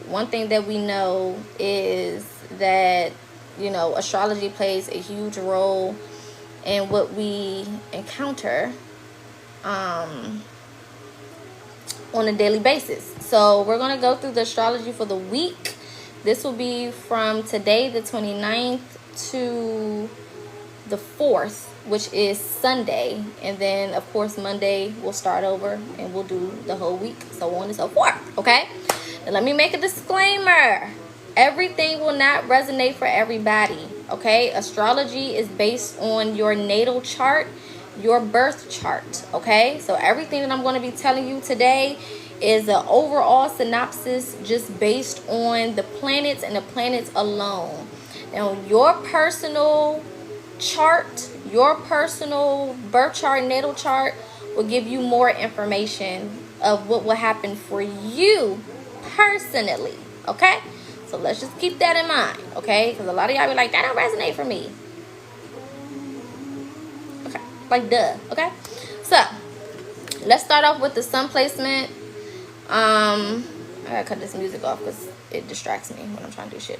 one thing that we know is that, you know, astrology plays a huge role in what we encounter on a daily basis. So we're going to go through the astrology for the week. This will be from today, the 29th, to the 4th, which is Sunday. And then, of course, Monday we'll start over and we'll do the whole week, so on and so forth. Okay? And let me make a disclaimer. Everything will not resonate for everybody. Okay? Astrology is based on your natal chart, your birth chart. Okay? So everything that I'm going to be telling you today is an overall synopsis just based on the planets and the planets alone. Now, your personal chart, your personal birth chart, natal chart will give you more information of what will happen for you personally. Okay? So let's just keep that in mind. Okay? Because a lot of y'all be like, that don't resonate for me. Okay. Like, duh. Okay? So, let's start off with the sun placement. I gotta cut this music off because it distracts me when I'm trying to do shit.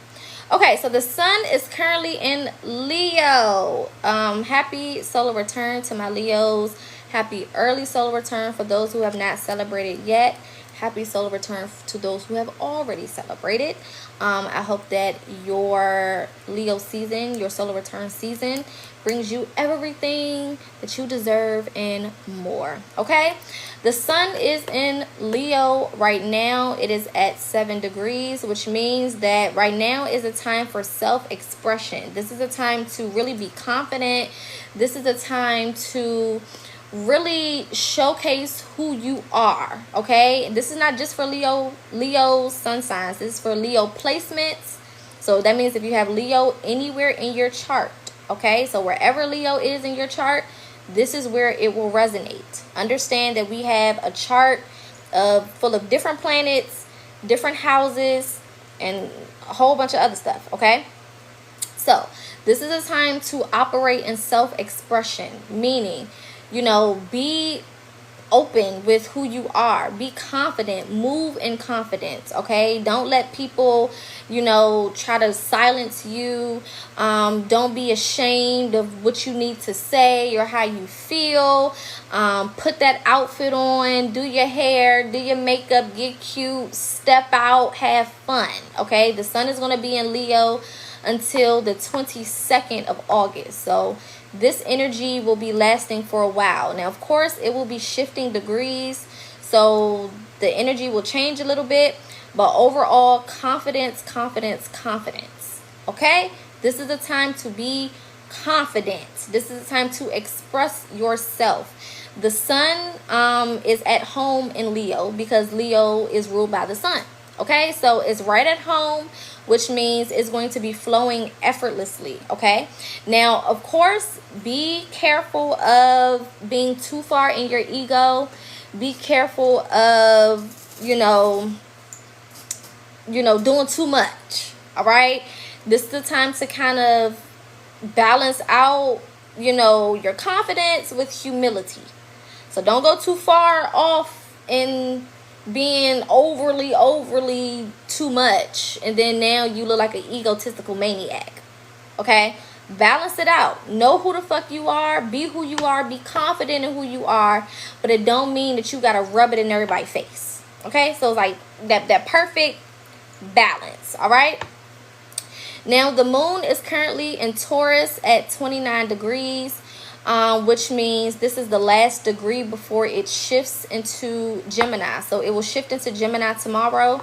Okay, so the sun is currently in Leo. Happy solar return to my Leos. Happy early solar return for those who have not celebrated yet. Happy solar return to those who have already celebrated. I hope that your Leo season, your solar return season, brings you everything that you deserve and more. Okay? The sun is in Leo right now. It is at 7 degrees, which means that right now is a time for self-expression. This is a time to really be confident. This is a time to really showcase who you are. Okay? This is not just for Leo sun signs. This is for Leo placements. So that means if you have Leo anywhere in your chart, okay? So wherever Leo is in your chart, this is where it will resonate. Understand that we have a chart full of different planets, different houses, and a whole bunch of other stuff, okay? So this is a time to operate in self-expression, meaning, you know, be open with who you are. Be confident. Move in confidence, okay? Don't let people, you know, try to silence you. Don't be ashamed of what you need to say or how you feel. Put that outfit on. Do your hair. Do your makeup. Get cute. Step out. Have fun, okay? The sun is going to be in Leo until the 22nd of August. So this energy will be lasting for a while. Now, of course, it will be shifting degrees, so the energy will change a little bit, but overall, confidence, confidence, confidence. Okay? This is a time to be confident. This is a time to express yourself. The sun is at home in Leo because Leo is ruled by the sun. Okay? So it's right at home, which means it's going to be flowing effortlessly, okay? Now, of course, be careful of being too far in your ego. Be careful of, you know, doing too much, all right? This is the time to kind of balance out, you know, your confidence with humility. So don't go too far off in being overly too much, and then now you look like an egotistical maniac. Okay? Balance it out. Know who the fuck you are. Be who you are. Be confident in who you are. But it don't mean that you gotta rub it in everybody's face. Okay? So it's like that perfect balance. Alright? Now the moon is currently in Taurus at 29 degrees. Which means this is the last degree before it shifts into Gemini. So it will shift into Gemini tomorrow.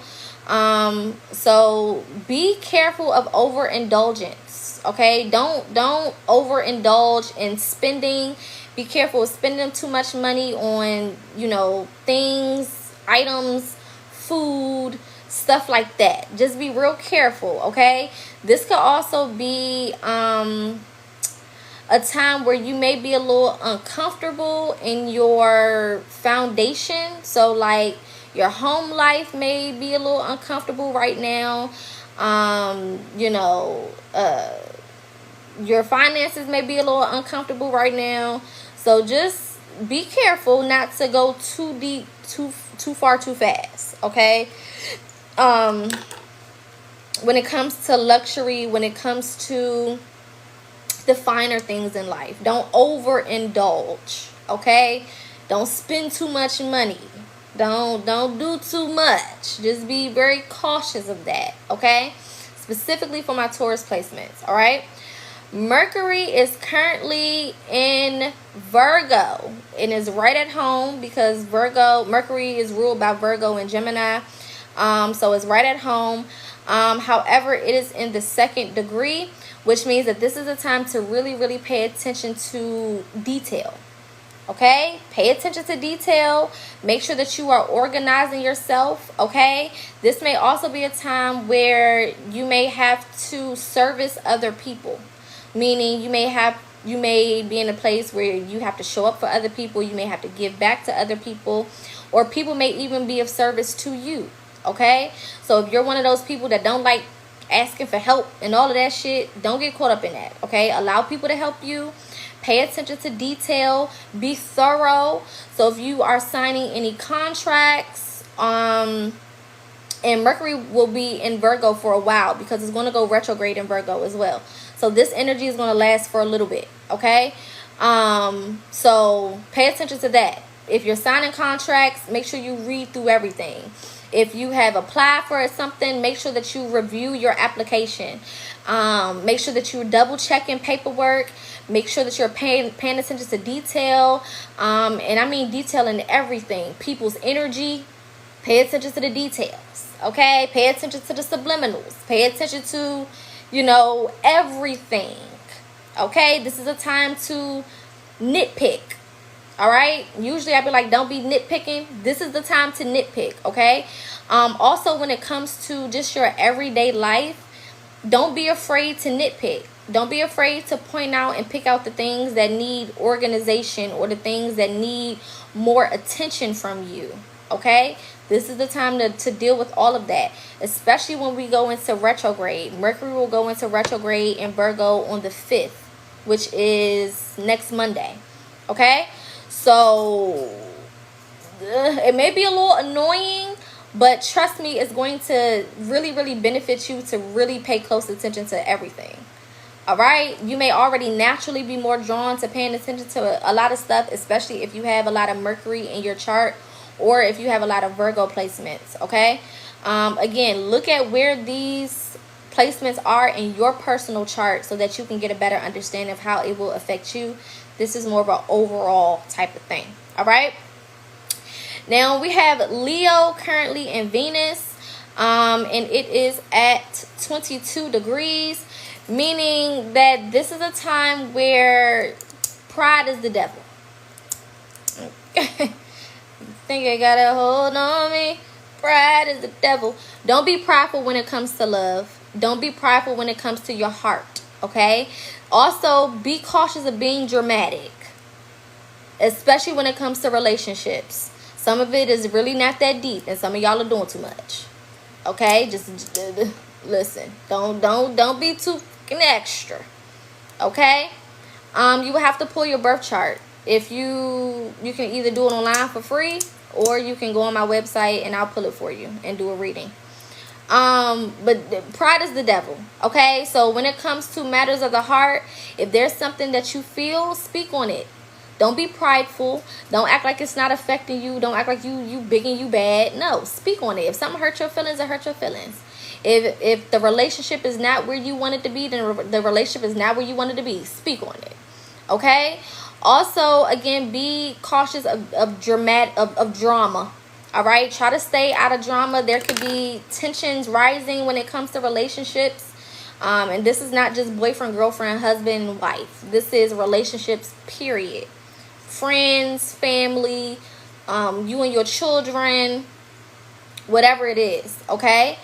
So be careful of overindulgence. Okay, don't overindulge in spending. Be careful of spending too much money on, you know, things, items, food, stuff like that. Just be real careful. Okay, this could also be a time where you may be a little uncomfortable in your foundation. So like your home life may be a little uncomfortable right now. You know, your finances may be a little uncomfortable right now. So just be careful not to go too deep, too far, too fast. Okay. when it comes to luxury, when it comes to the finer things in life. Don't overindulge, okay? Don't spend too much money. Don't do too much. Just be very cautious of that, okay? Specifically for my Taurus placements, all right? Mercury is currently in Virgo and is right at home because Mercury is ruled by Virgo and Gemini. So it's right at home. However, it is in the 2nd degree, which means that this is a time to really pay attention to detail. Okay, pay attention to detail. Make sure that you are organizing yourself. Okay, this may also be a time where you may have to service other people, meaning you may be in a place where you have to show up for other people. You may have to give back to other people, or people may even be of service to you. Okay, so if you're one of those people that don't like asking for help and all of that shit, don't get caught up in that. Okay, allow people to help you. Pay attention to detail. Be thorough. So if you are signing any contracts, and Mercury will be in Virgo for a while because it's going to go retrograde in Virgo as well. So this energy is going to last for a little bit. Okay, so pay attention to that. If you're signing contracts, make sure you read through everything. If you have applied for something, make sure that you review your application. Make sure that you're double checking paperwork. Make sure that you're paying attention to detail. And I mean detail in everything. People's energy. Pay attention to the details. Okay? Pay attention to the subliminals. Pay attention to, everything. Okay? This is a time to nitpick. All right, usually I'd be like, don't be nitpicking. This is the time to nitpick. Okay, also when it comes to just your everyday life, don't be afraid to nitpick. Don't be afraid to point out and pick out the things that need organization or the things that need more attention from you. Okay, this is the time to deal with all of that, especially when we go into retrograde. Mercury will go into retrograde in Virgo on the 5th, which is next Monday. Okay, so it may be a little annoying, but trust me, it's going to really benefit you to really pay close attention to everything. All right, you may already naturally be more drawn to paying attention to a lot of stuff, especially if you have a lot of Mercury in your chart or if you have a lot of Virgo placements. Okay, again, look at where these placements are in your personal chart so that you can get a better understanding of how it will affect you. This is more of an overall type of thing. All right. Now we have Leo currently in Venus, and it is at 22 degrees, meaning that this is a time where pride is the devil. Think I got a hold on me? Pride is the devil. Don't be prideful when it comes to love. Don't be prideful when it comes to your heart. Okay. Also, be cautious of being dramatic, especially when it comes to relationships. Some of it is really not that deep, and some of y'all are doing too much. Okay, just listen. Don't be too fucking extra. Okay, you will have to pull your birth chart. If you can either do it online for free, or you can go on my website and I'll pull it for you and do a reading. But pride is the devil. Okay, so when it comes to matters of the heart, if there's something that you feel, speak on it. Don't be prideful. Don't act like it's not affecting you. Don't act like you big and you bad. No, speak on it. If something hurts your feelings, it hurts your feelings. If the relationship is not where you want it to be, then the relationship is not where you want it to be. Speak on it. Okay. Also, again, be cautious of drama. All right, try to stay out of drama. There could be tensions rising when it comes to relationships. And this is not just boyfriend, girlfriend, husband, and wife. This is relationships, period. Friends, family, you and your children, whatever it is, okay?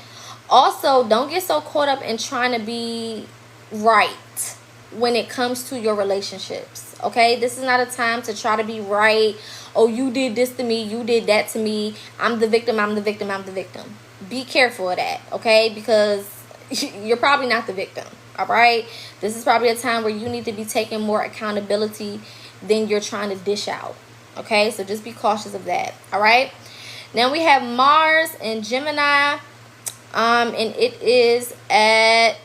Also, don't get so caught up in trying to be right when it comes to your relationships, okay? This is not a time to try to be right. Oh, you did this to me, you did that to me, I'm the victim, I'm the victim, I'm the victim. Be careful of that, okay? Because you're probably not the victim, all right? This is probably a time where you need to be taking more accountability than you're trying to dish out, okay? So just be cautious of that, all right? Now we have Mars and Gemini. And it is at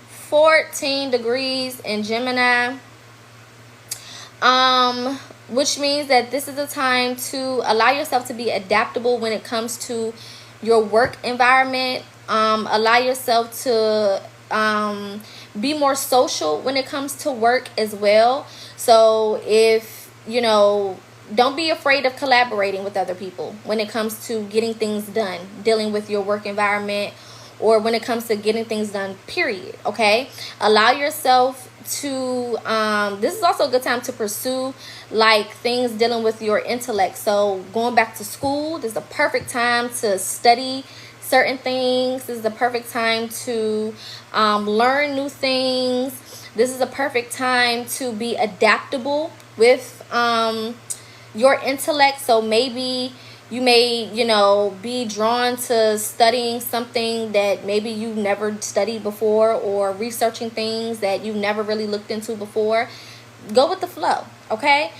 14 degrees in Gemini. Which means that this is a time to allow yourself to be adaptable when it comes to your work environment. Allow yourself to be more social when it comes to work as well. So if, don't be afraid of collaborating with other people when it comes to getting things done, dealing with your work environment, or when it comes to getting things done, period. Okay, allow yourself to this is also a good time to pursue like things dealing with your intellect. So going back to school, this is a perfect time to study certain things. This is the perfect time to learn new things. This is a perfect time to be adaptable with your intellect. So maybe you may, be drawn to studying something that maybe you never studied before, or researching things that you never really looked into before. Go with the flow, okay?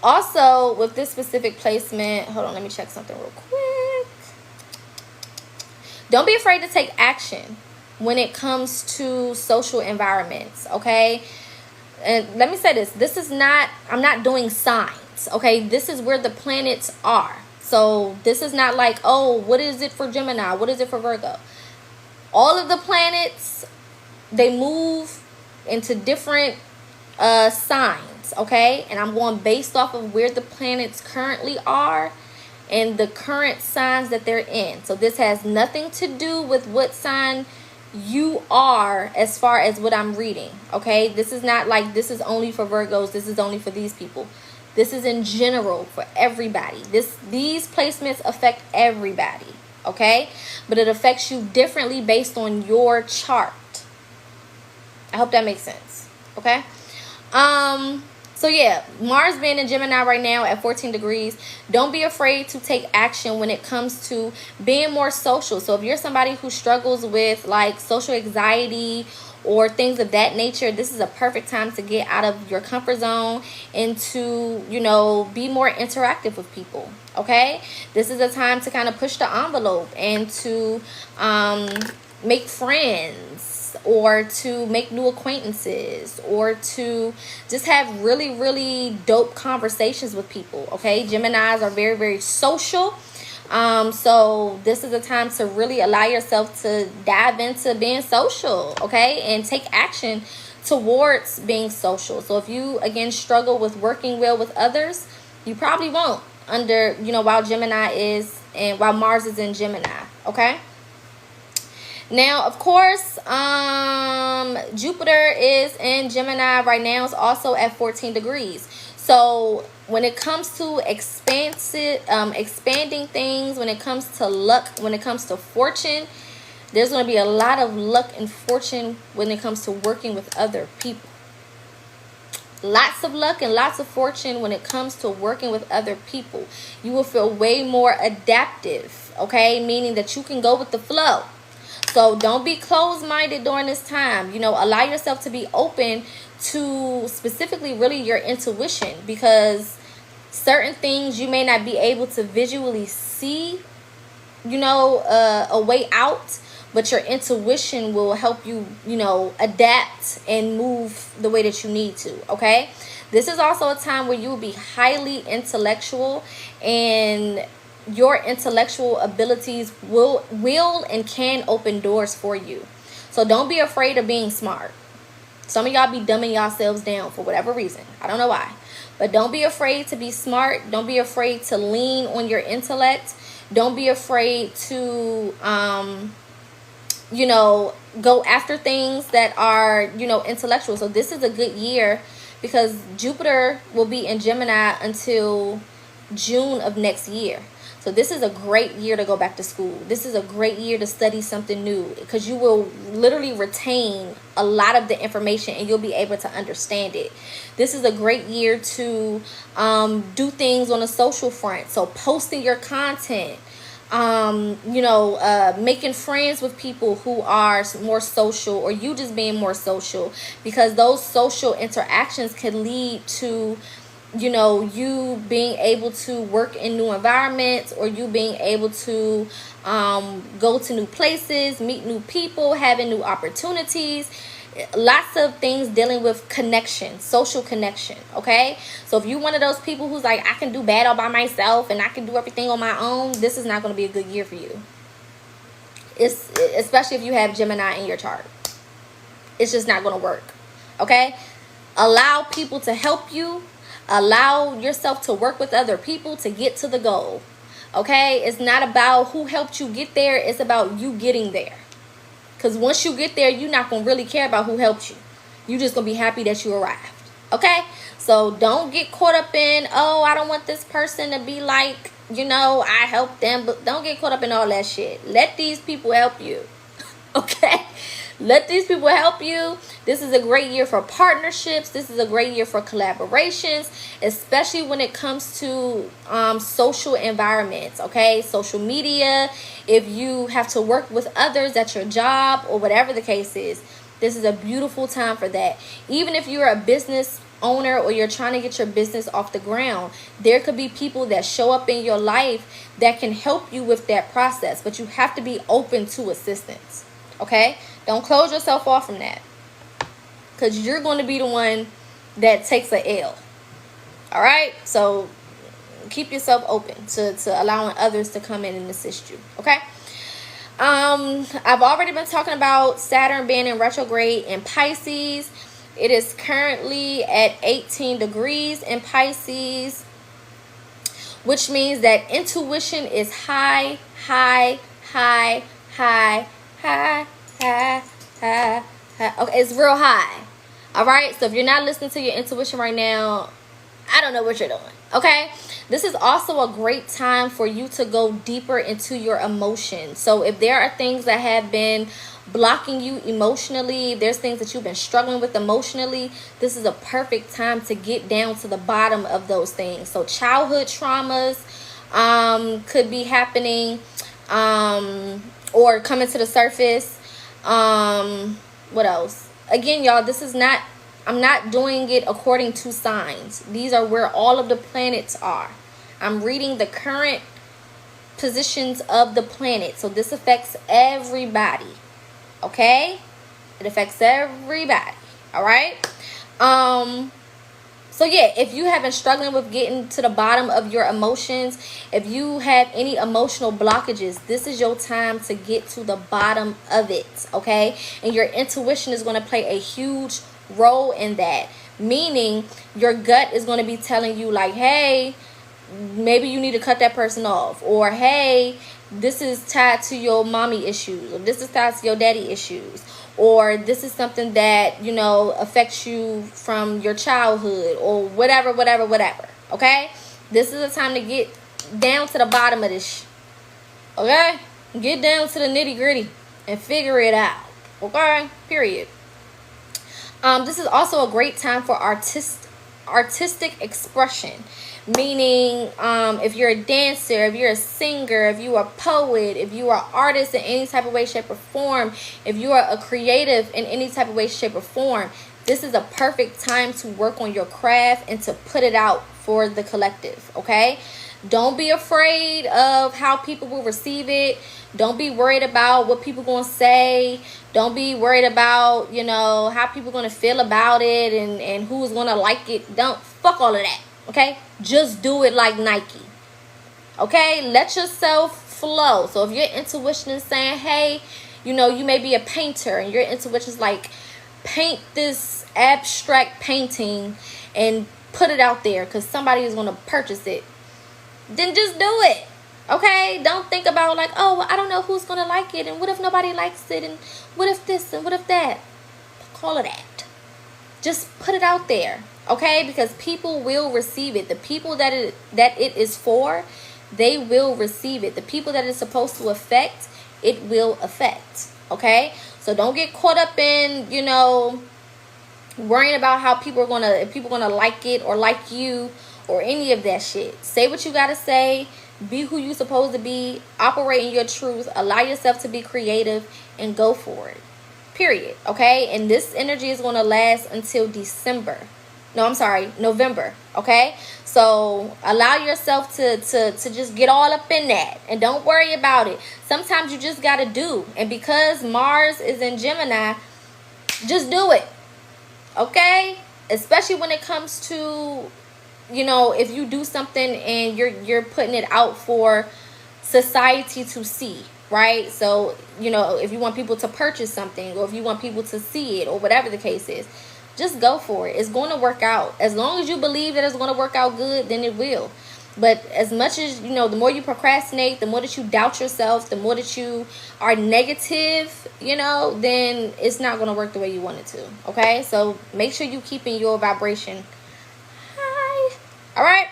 Also, with this specific placement, hold on, let me check something real quick. Don't be afraid to take action when it comes to social environments, okay? And let me say this is not, I'm not doing signs. Okay, this is where the planets are. So this is not like, oh, what is it for Gemini? What is it for Virgo? All of the planets, they move into different signs, okay? And I'm going based off of where the planets currently are and the current signs that they're in. So this has nothing to do with what sign you are as far as what I'm reading, okay? This is not like this is only for Virgos, this is only for these people. This is in general for everybody. These placements affect everybody, okay? But it affects you differently based on your chart. I hope that makes sense, okay? So yeah, Mars being in Gemini right now at 14 degrees. Don't be afraid to take action when it comes to being more social. So if you're somebody who struggles with like social anxiety or things of that nature, this is a perfect time to get out of your comfort zone and to, be more interactive with people, okay? This is a time to kind of push the envelope and to make friends, or to make new acquaintances, or to just have really, really dope conversations with people, okay? Geminis are very, very social. So this is a time to really allow yourself to dive into being social, okay? And take action towards being social. So if you, again, struggle with working well with others, you probably won't while Gemini is, and while Mars is in Gemini, okay? Now, of course, Jupiter is in Gemini right now. It's also at 14 degrees. So when it comes to expanding things, when it comes to luck, when it comes to fortune, there's going to be a lot of luck and fortune when it comes to working with other people. Lots of luck and lots of fortune when it comes to working with other people. You will feel way more adaptive, okay? Meaning that you can go with the flow. So don't be closed-minded during this time. Allow yourself to be open to specifically really your intuition, because certain things you may not be able to visually see, a way out, but your intuition will help you, adapt and move the way that you need to, okay? This is also a time where you will be highly intellectual, and your intellectual abilities will and can open doors for you. So don't be afraid of being smart. Some of y'all be dumbing yourselves down for whatever reason. I don't know why. But don't be afraid to be smart. Don't be afraid to lean on your intellect. Don't be afraid to, go after things that are, intellectual. So this is a good year because Jupiter will be in Gemini until June of next year. So this is a great year to go back to school. This is a great year to study something new, because you will literally retain a lot of the information and you'll be able to understand it. This is a great year to do things on a social front. So posting your content, making friends with people who are more social, or you just being more social, because those social interactions can lead to you know, you being able to work in new environments, or you being able to go to new places, meet new people, having new opportunities. Lots of things dealing with connection, social connection. Okay, so if you're one of those people who's like, I can do bad all by myself and I can do everything on my own, this is not going to be a good year for you. It's especially if you have Gemini in your chart. It's just not going to work. Okay, allow people to help you. Allow yourself to work with other people to get to the goal. Okay, it's not about who helped you get there. It's about you getting there. Because once you get there, you're not going to really care about who helped you. You're just going to be happy that you arrived. Okay? So don't get caught up in, oh, I don't want this person to be like, you know, I helped them. But don't get caught up in all that shit. Let these people help you. Okay? Let these people help you. This is a great year for partnerships. This is a great year for collaborations, especially when it comes to social environments, okay? Social media. If you have to work with others at your job or whatever the case is, this is a beautiful time for that. Even if you're a business owner or you're trying to get your business off the ground, there could be people that show up in your life that can help you with that process, but you have to be open to assistance, okay? Don't close yourself off from that, because you're going to be the one that takes a L. All right? So keep yourself open to allowing others to come in and assist you. Okay? I've already been talking about Saturn being in retrograde in Pisces. It is currently at 18 degrees in Pisces, which means that intuition is high. Okay, it's real high. All right, so if you're not listening to your intuition right now, I don't know what you're doing. Okay, this is also a great time for you to go deeper into your emotions. So if there are things that have been blocking you emotionally, if there's things that you've been struggling with emotionally, this is a perfect time to get down to the bottom of those things. So childhood traumas could be happening or coming to the surface. What else? Again, y'all, this is not, I'm not doing it according to signs. These are where all of the planets are. I'm reading the current positions of the planet. So this affects everybody. Okay? It affects everybody. All right? So yeah, if you have been struggling with getting to the bottom of your emotions, if you have any emotional blockages, this is your time to get to the bottom of it, okay? And your intuition is going to play a huge role in that. Meaning, your gut is going to be telling you like, hey, maybe you need to cut that person off. Or, hey, this is tied to your mommy issues. Or this is tied to your daddy issues. Or this is something that, you know, affects you from your childhood or whatever. Okay? This is a time to get down to the bottom of this. Okay? Get down to the nitty gritty and figure it out. Okay? Period. This is also a great time for artistic expression. Meaning, if you're a dancer, if you're a singer, if you are a poet, if you are an artist in any type of way, shape, or form, if you are a creative in any type of way, shape, or form, this is a perfect time to work on your craft and to put it out for the collective, okay? Don't be afraid of how people will receive it. Don't be worried about what people going to say. Don't be worried about, you know, how people going to feel about it and who's going to like it. Don't, fuck all of that. Okay, just do it like Nike. Okay, let yourself flow. So if your intuition is saying, hey, you know, you may be a painter and your intuition is like, paint this abstract painting and put it out there because somebody is going to purchase it, then just do it. Okay, don't think about like, oh, I don't know who's going to like it, and what if nobody likes it, and what if this and what if that. Call it that. Just put it out there. Okay, because people will receive it. The people that it is for, they will receive it. The people that it's supposed to affect, it will affect. Okay, so don't get caught up in, you know, worrying about how people are gonna, if people are gonna like it or like you or any of that shit. Say what you gotta say. Be who you're supposed to be. Operate in your truth. Allow yourself to be creative and go for it. Period. Okay, and this energy is gonna last until December. No, I'm sorry, November. Okay, so allow yourself to just get all up in that, and don't worry about it. Sometimes you just gotta do, and because Mars is in Gemini, just do it. Okay, especially when it comes to, you know, if you do something and you're putting it out for society to see, right? So, you know, if you want people to purchase something, or if you want people to see it, or whatever the case is, just go for it. It's going to work out. As long as you believe that it's going to work out good, then it will. But as much as, you know, the more you procrastinate, the more that you doubt yourself, the more that you are negative, you know, then it's not going to work the way you want it to. Okay? So make sure you keeping your vibration high. All right?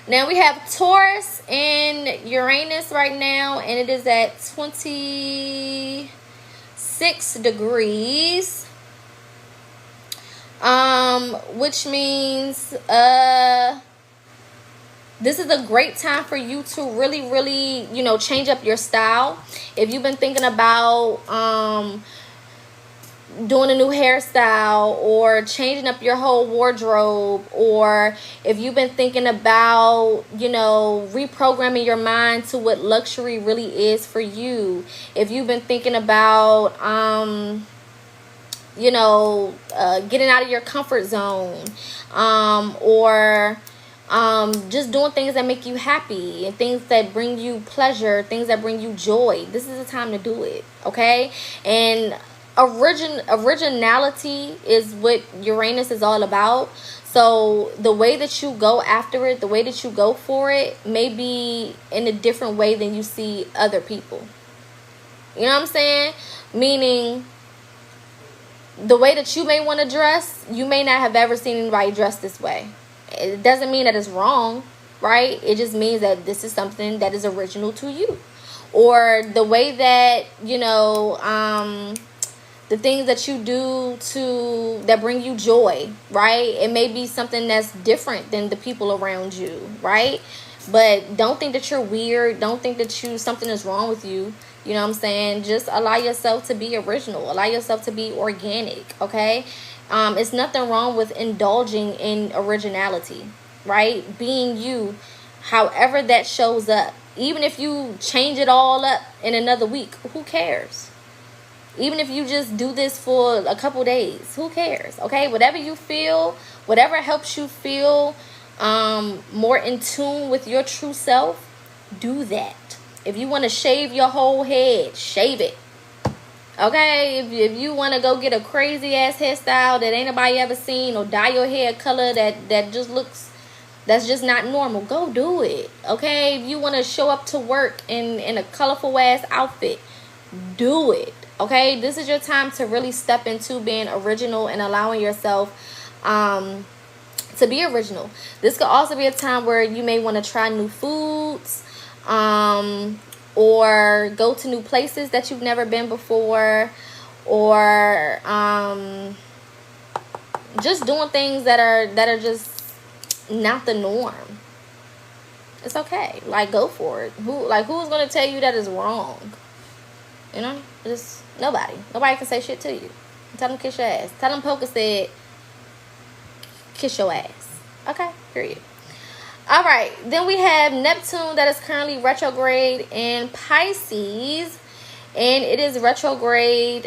Now we have Taurus and Uranus right now, and it is at 26 degrees. Which means this is a great time for you to really, you know, change up your style. If you've been thinking about doing a new hairstyle, or changing up your whole wardrobe, or if you've been thinking about, you know, reprogramming your mind to what luxury really is for you, if you've been thinking about you know, getting out of your comfort zone, or just doing things that make you happy, and things that bring you pleasure, things that bring you joy, this is the time to do it. Okay? And originality is what Uranus is all about. So the way that you go after it, the way that you go for it, may be in a different way than you see other people. You know what I'm saying? Meaning, the way that you may want to dress, you may not have ever seen anybody dress this way. It doesn't mean that it's wrong, right? It just means that this is something that is original to you. Or the way that, you know, the things that you do that bring you joy, right? It may be something that's different than the people around you, right? But don't think that you're weird. Don't think that something is wrong with you. You know what I'm saying? Just allow yourself to be original. Allow yourself to be organic, okay? It's nothing wrong with indulging in originality, right? Being you, however that shows up. Even if you change it all up in another week, who cares? Even if you just do this for a couple days, who cares? Okay? Whatever you feel, whatever helps you feel more in tune with your true self, do that. If you want to shave your whole head, shave it. Okay? If you want to go get a crazy ass hairstyle that ain't nobody ever seen, or dye your hair color that just looks, that's just not normal, go do it. Okay? If you want to show up to work in a colorful ass outfit, do it. Okay? This is your time to really step into being original and allowing yourself to be original. This could also be a time where you may want to try new foods, or go to new places that you've never been before, or just doing things that are just not the norm. It's okay. Like, go for it. Who's gonna tell you that is wrong? You know, just nobody can say shit to you. Tell them kiss your ass. Tell them Poca said kiss your ass. Okay, period. All right, then we have Neptune that is currently retrograde in Pisces, and it is retrograding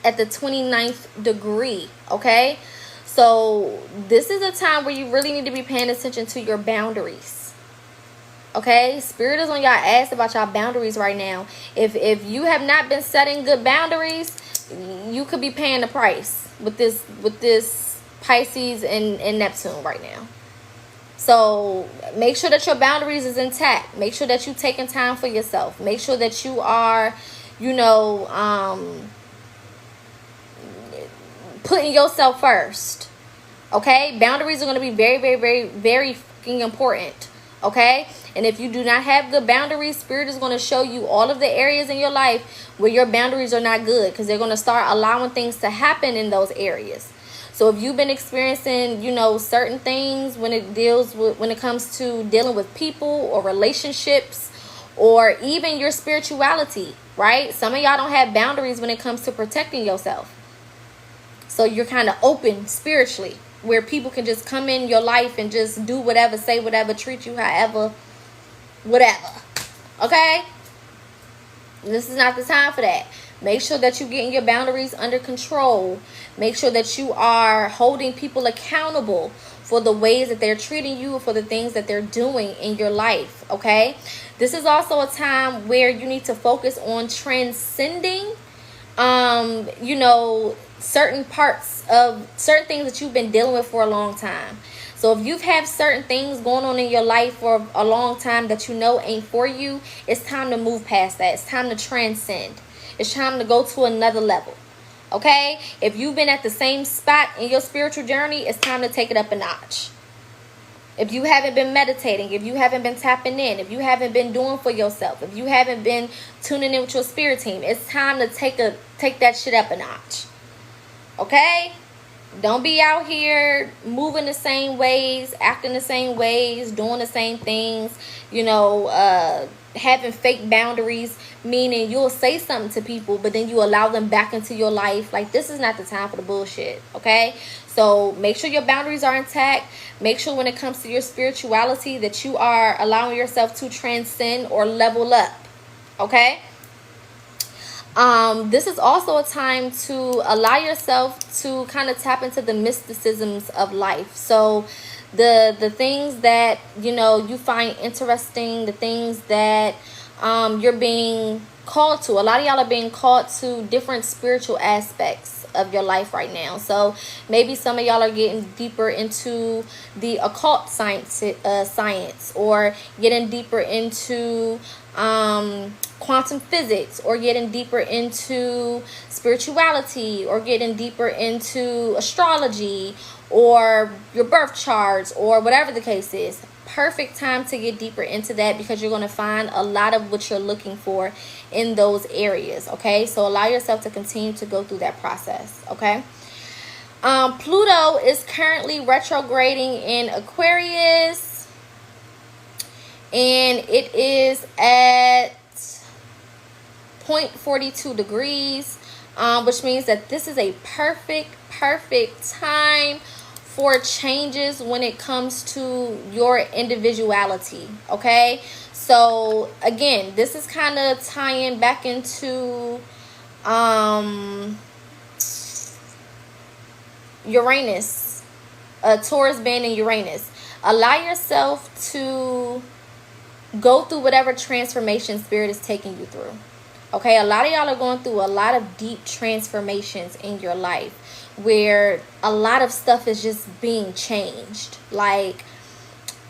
at the 29th degree. Okay, so this is a time where you really need to be paying attention to your boundaries. Okay, Spirit is on y'all ass about y'all boundaries right now. If you have not been setting good boundaries, you could be paying the price with this Pisces and Neptune right now. So make sure that your boundaries is intact. Make sure that you taking time for yourself. Make sure that you are, you know, putting yourself first. Okay? Boundaries are going to be very, very, very, very fucking important. Okay? And if you do not have good boundaries, Spirit is going to show you all of the areas in your life where your boundaries are not good, because they're going to start allowing things to happen in those areas. So if you've been experiencing, you know, certain things when it comes to dealing with people or relationships, or even your spirituality, right? Some of y'all don't have boundaries when it comes to protecting yourself. So you're kind of open spiritually, where people can just come in your life and just do whatever, say whatever, treat you however, whatever. Okay? This is not the time for that. Make sure that you're getting your boundaries under control. Make sure that you are holding people accountable for the ways that they're treating you, for the things that they're doing in your life. Okay? This is also a time where you need to focus on transcending, you know, certain parts of certain things that you've been dealing with for a long time. So if you've had certain things going on in your life for a long time that you know ain't for you, it's time to move past that. It's time to transcend. It's time to go to another level. Okay? If you've been at the same spot in your spiritual journey, it's time to take it up a notch. If you haven't been meditating, if you haven't been tapping in, if you haven't been doing for yourself, if you haven't been tuning in with your spirit team, it's time to take that shit up a notch. Okay? Don't be out here moving the same ways, acting the same ways, doing the same things, you know, having fake boundaries, meaning you'll say something to people, but then you allow them back into your life. Like, this is not the time for the bullshit, okay? So make sure your boundaries are intact. Make sure when it comes to your spirituality that you are allowing yourself to transcend or level up, okay? This is also a time to allow yourself to kind of tap into the mysticisms of life. So the things that, you know, you find interesting, the things that you're being called to. A lot of y'all are being called to different spiritual aspects of your life right now. So maybe some of y'all are getting deeper into the occult science, or getting deeper into quantum physics, or getting deeper into spirituality, or getting deeper into astrology, or your birth charts, or whatever the case is. Perfect time to get deeper into that, because you're going to find a lot of what you're looking for in those areas. Okay, so allow yourself to continue to go through that process. Okay. Pluto is currently retrograding in Aquarius, and it is at 0.42 degrees, which means that this is a perfect time for changes when it comes to your individuality. Okay, so again, this is kind of tying back into Uranus, Taurus being in Uranus. Allow yourself to go through whatever transformation Spirit is taking you through. Okay, a lot of y'all are going through a lot of deep transformations in your life, where a lot of stuff is just being changed. Like,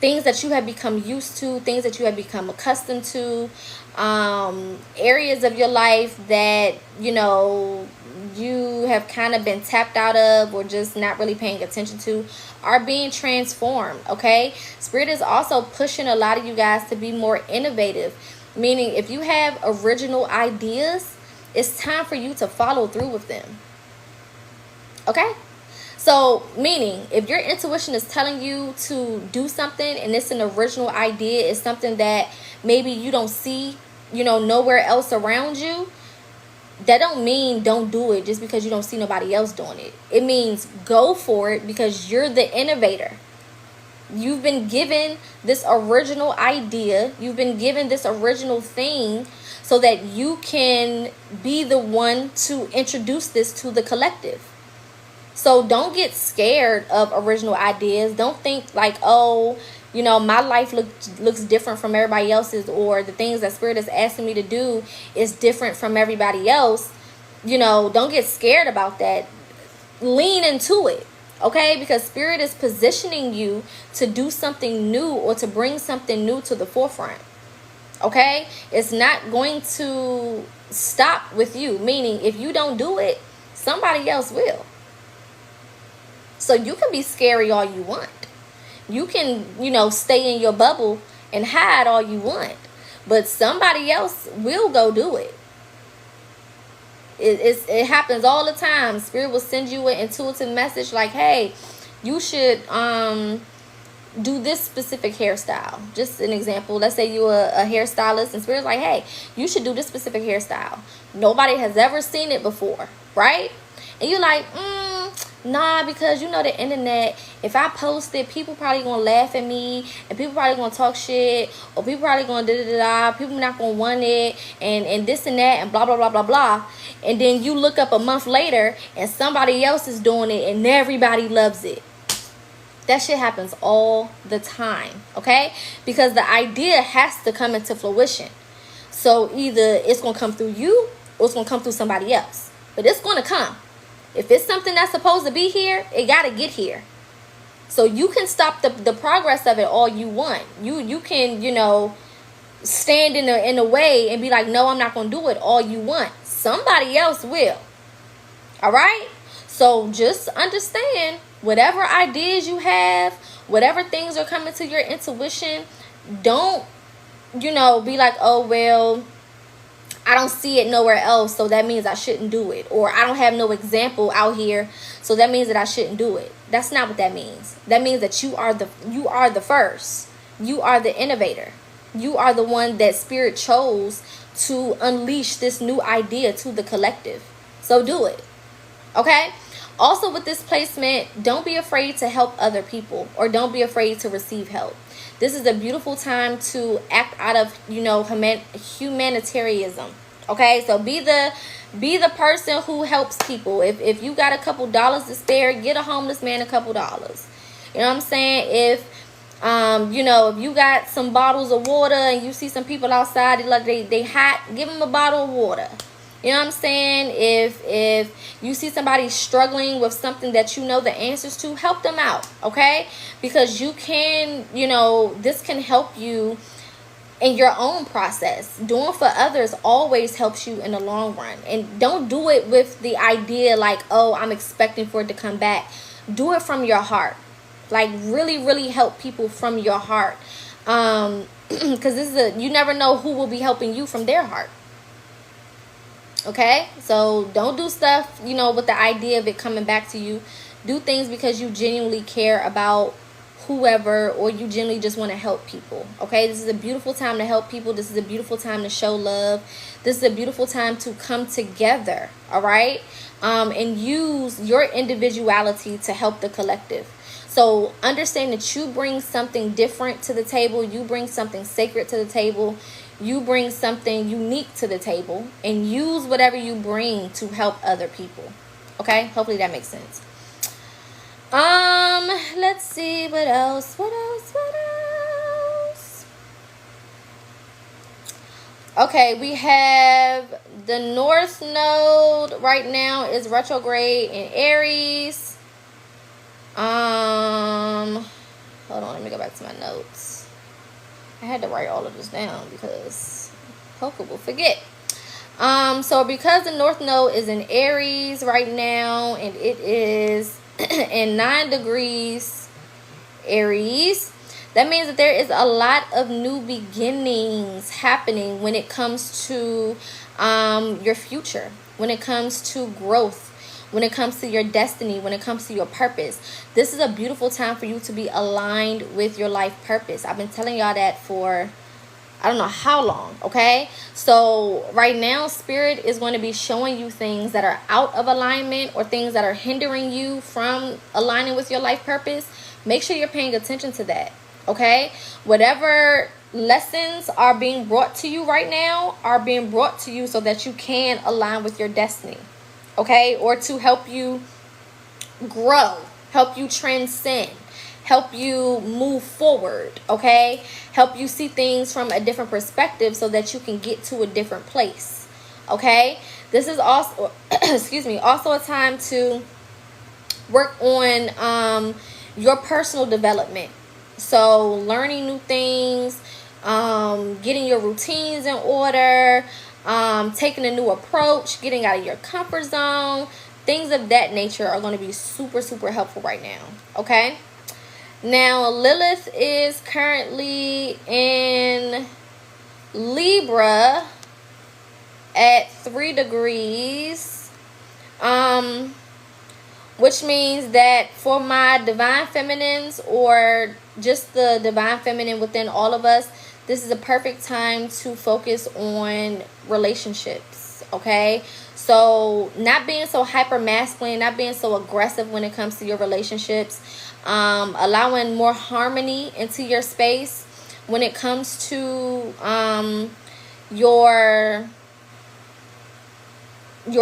things that you have become used to, things that you have become accustomed to, areas of your life that, you know, you have kind of been tapped out of, or just not really paying attention to, are being transformed. Okay, Spirit is also pushing a lot of you guys to be more innovative, meaning if you have original ideas, it's time for you to follow through with them. Okay, so meaning if your intuition is telling you to do something and it's an original idea, it's something that maybe you don't see, you know, nowhere else around you, that don't mean don't do it just because you don't see nobody else doing it. It means go for it, because you're the innovator. You've been given this original idea. You've been given this original thing so that you can be the one to introduce this to the collective. So don't get scared of original ideas. Don't think like, oh, you know, my life looks different from everybody else's, or the things that Spirit is asking me to do is different from everybody else. You know, don't get scared about that. Lean into it. Okay, because Spirit is positioning you to do something new, or to bring something new to the forefront. Okay, it's not going to stop with you, meaning if you don't do it, somebody else will. So you can be scary all you want. You can, you know, stay in your bubble and hide all you want, but somebody else will go do it. It happens all the time. Spirit will send you an intuitive message like, hey, you should do this specific hairstyle. Just an example. Let's say you're a hairstylist, and Spirit's like, hey, you should do this specific hairstyle. Nobody has ever seen it before, right? And you're like, Nah, because you know the internet, if I post it, people probably gonna laugh at me, and people probably gonna talk shit, or people probably gonna da-da-da-da, people not gonna want it, and this and that, and blah blah blah blah blah. And then you look up a month later and somebody else is doing it and everybody loves it. That shit happens all the time, okay? Because the idea has to come into fruition. So either it's gonna come through you or it's gonna come through somebody else, but it's gonna come. If it's something that's supposed to be here, it gotta get here. So you can stop the progress of it all you want. You can, you know, stand in the way and be like, no, I'm not gonna do it all you want. Somebody else will. All right? So just understand, whatever ideas you have, whatever things are coming to your intuition, don't, you know, be like, oh, well, I don't see it nowhere else, so that means I shouldn't do it. Or I don't have no example out here, so that means that I shouldn't do it. That's not what that means. That means that you are the first. You are the innovator. You are the one that Spirit chose to unleash this new idea to the collective. So do it. Okay? Also with this placement, don't be afraid to help other people, or don't be afraid to receive help. This is a beautiful time to act out of, you know, humanitarianism. Okay, so be the person who helps people. If you got a couple dollars to spare, get a homeless man a couple dollars. You know what I'm saying? If you know, if you got some bottles of water and you see some people outside, they hot, give them a bottle of water. You know what I'm saying? If you see somebody struggling with something that you know the answers to, help them out, okay? Because you can, you know, this can help you in your own process. Doing for others always helps you in the long run. And don't do it with the idea like, oh, I'm expecting for it to come back. Do it from your heart. Like, really, really help people from your heart. Because you never know who will be helping you from their heart. Okay, so don't do stuff, you know, with the idea of it coming back to you. Do things because you genuinely care about whoever, or you genuinely just want to help people. Okay, this is a beautiful time to help people. This is a beautiful time to show love. This is a beautiful time to come together. All right, and use your individuality to help the collective. So understand that you bring something different to the table. You bring something sacred to the table. You bring something unique to the table, and use whatever you bring to help other people. Okay? Hopefully that makes sense. Let's see what else. Okay, we have the North Node right now is retrograde in Aries. Hold on, let me go back to my notes. I had to write all of this down because Poca will forget. So because the North Node is in Aries right now, and it is in 9 degrees Aries, that means that there is a lot of new beginnings happening when it comes to your future, when it comes to growth, when it comes to your destiny, when it comes to your purpose. This is a beautiful time for you to be aligned with your life purpose. I've been telling y'all that for I don't know how long, okay? So right now, Spirit is going to be showing you things that are out of alignment, or things that are hindering you from aligning with your life purpose. Make sure you're paying attention to that, okay? Whatever lessons are being brought to you right now are being brought to you so that you can align with your destiny. Okay, or to help you grow, help you transcend, help you move forward, okay? Help you see things from a different perspective so that you can get to a different place, okay? This is also, also a time to work on your personal development. So learning new things, getting your routines in order, taking a new approach, getting out of your comfort zone, things of that nature are going to be super, super helpful right now. Okay. Now, Lilith is currently in Libra at 3 degrees, which means that for my divine feminines, or just the divine feminine within all of us, this is a perfect time to focus on relationships, okay? So not being so hyper masculine, not being so aggressive when it comes to your relationships, allowing more harmony into your space when it comes to your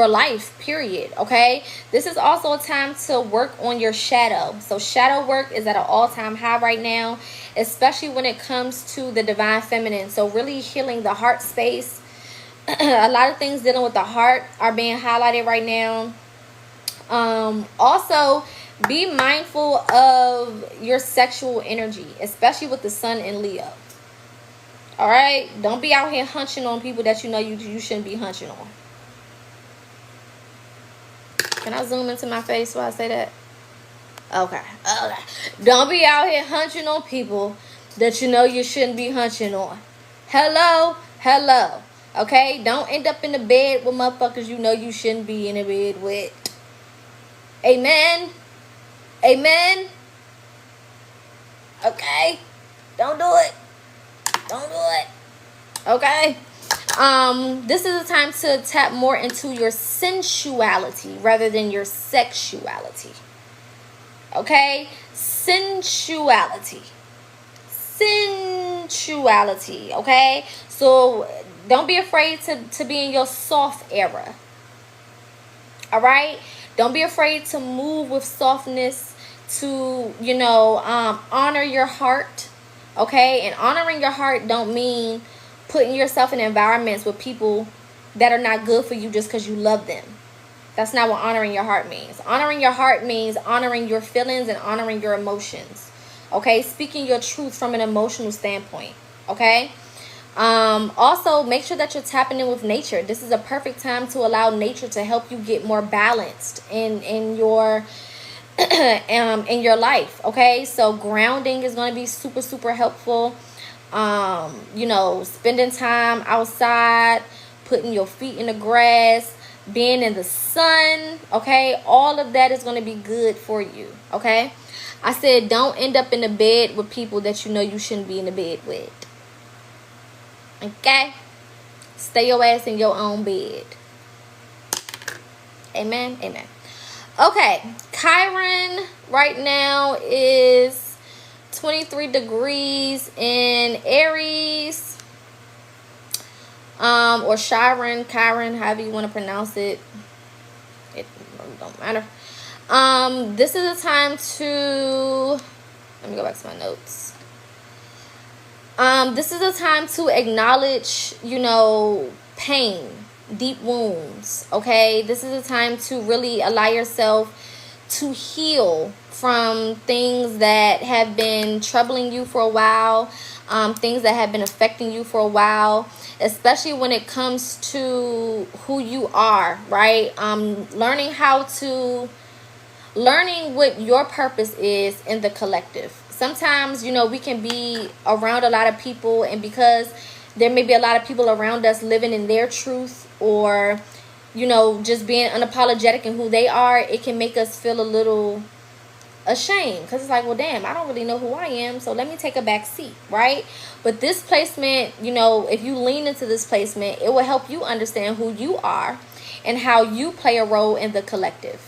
life, period. Okay, this is also a time to work on your shadow. So shadow work is at an all-time high right now, especially when it comes to the divine feminine. So really healing the heart space. A lot of things dealing with the heart are being highlighted right now. Also be mindful of your sexual energy, especially with the sun in Leo. All right, don't be out here hunching on people that you know you shouldn't be hunching on. Can I zoom into my face while I say that? Okay. Don't be out here hunching on people that you know you shouldn't be hunching on. Hello. Okay? Don't end up in the bed with motherfuckers you know you shouldn't be in the bed with. Amen. Okay? Don't do it. Okay? This is a time to tap more into your sensuality rather than your sexuality. Okay? Sensuality, okay? So don't be afraid to be in your soft era. All right? Don't be afraid to move with softness, to, honor your heart. Okay? And honoring your heart don't mean putting yourself in environments with people that are not good for you just because you love them. That's not what honoring your heart means. Honoring your heart means honoring your feelings and honoring your emotions. Okay? Speaking your truth from an emotional standpoint. Okay? Also, make sure that you're tapping in with nature. This is a perfect time to allow nature to help you get more balanced in your in your life. Okay? So grounding is going to be super, super helpful. Spending time outside, putting your feet in the grass, being in the sun, okay? All of that is going to be good for you, okay? I said don't end up in the bed with people that you know you shouldn't be in the bed with. Okay? Stay your ass in your own bed. Amen. Okay, Chiron right now is 23 degrees in Aries, or Chiron, however you want to pronounce it. It don't matter. This is a time to, let me go back to my notes. This is a time to acknowledge, pain, deep wounds. Okay, this is a time to really allow yourself to heal from things that have been troubling you for a while, things that have been affecting you for a while, especially when it comes to who you are, right? Learning what your purpose is in the collective. Sometimes, we can be around a lot of people, and because there may be a lot of people around us living in their truth, or just being unapologetic in who they are, it can make us feel a little ashamed, because it's like, well, damn, I don't really know who I am, so let me take a back seat, right? But this placement, if you lean into this placement, it will help you understand who you are and how you play a role in the collective,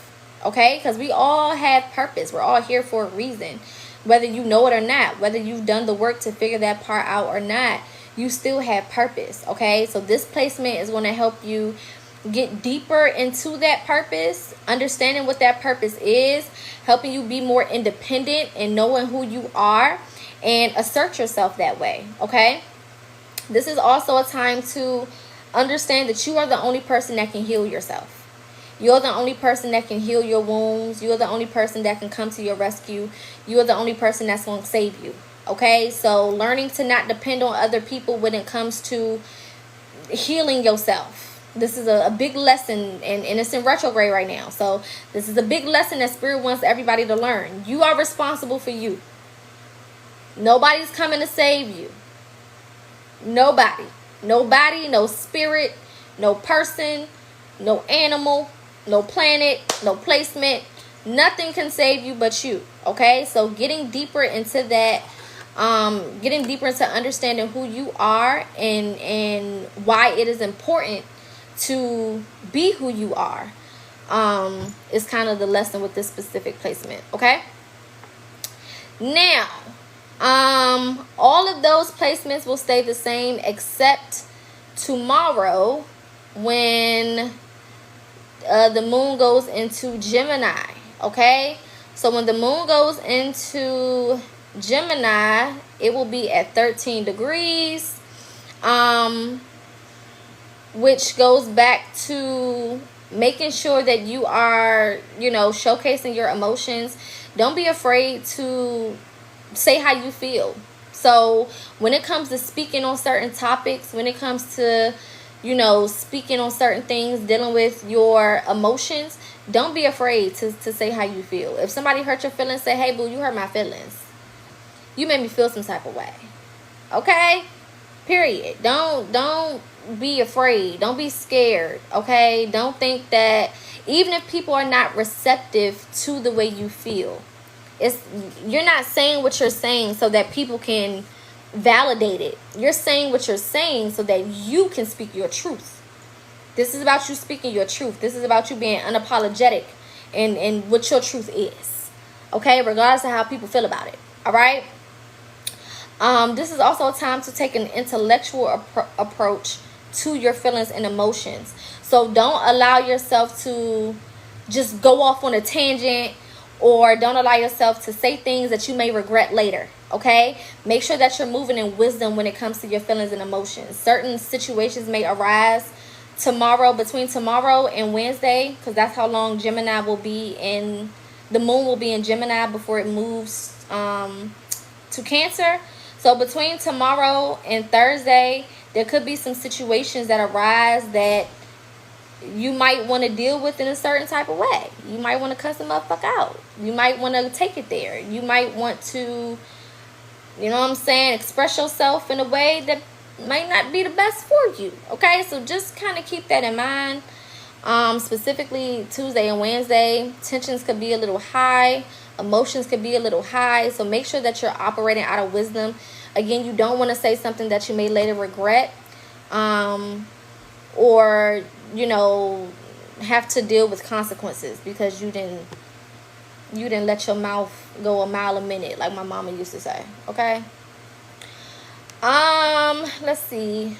okay? Because we all have purpose. We're all here for a reason, whether you know it or not, whether you've done the work to figure that part out or not, you still have purpose, okay? So this placement is going to help you get deeper into that purpose, understanding what that purpose is, helping you be more independent and knowing who you are, and assert yourself that way, okay? This is also a time to understand that you are the only person that can heal yourself. You're the only person that can heal your wounds. You're the only person that can come to your rescue. You're the only person that's going to save you, okay? So learning to not depend on other people when it comes to healing yourself. This is a big lesson, and it's in retrograde right now. So this is a big lesson that Spirit wants everybody to learn. You are responsible for you. Nobody's coming to save you. Nobody, no spirit, no person, no animal, no planet, no placement. Nothing can save you but you, okay? So getting deeper into that, getting deeper into understanding who you are and why it is important to be who you are. Is kind of the lesson with this specific placement. Okay. Now, all of those placements will stay the same except tomorrow when the moon goes into Gemini. Okay, so when the moon goes into Gemini, it will be at 13 degrees, which goes back to making sure that you are, showcasing your emotions. Don't be afraid to say how you feel. So when it comes to speaking on certain topics, when it comes to, speaking on certain things, dealing with your emotions, don't be afraid to say how you feel. If somebody hurt your feelings, say, hey, boo, you hurt my feelings. You made me feel some type of way. Okay? Period. Don't be afraid. Don't be scared. Okay? Don't think that even if people are not receptive to the way you feel, you're not saying what you're saying so that people can validate it. You're saying what you're saying so that you can speak your truth. This is about you speaking your truth. This is about you being unapologetic and what your truth is. Okay? Regardless of how people feel about it. All right? This is also a time to take an intellectual approach to your feelings and emotions. So don't allow yourself to just go off on a tangent, or don't allow yourself to say things that you may regret later. Okay? Make sure that you're moving in wisdom when it comes to your feelings and emotions. Certain situations may arise between tomorrow and Wednesday, because that's how long Gemini will be in, the moon will be in Gemini before it moves to Cancer. So between tomorrow and Thursday, there could be some situations that arise that you might want to deal with in a certain type of way. You might want to cuss them up, fuck out. You might want to take it there. You might want to, express yourself in a way that might not be the best for you. Okay, so just kind of keep that in mind. Specifically Tuesday and Wednesday, tensions could be a little high. Emotions could be a little high. So make sure that you're operating out of wisdom. Again, you don't want to say something that you may later regret. Or have to deal with consequences because you didn't let your mouth go a mile a minute, like my mama used to say. Okay. Let's see.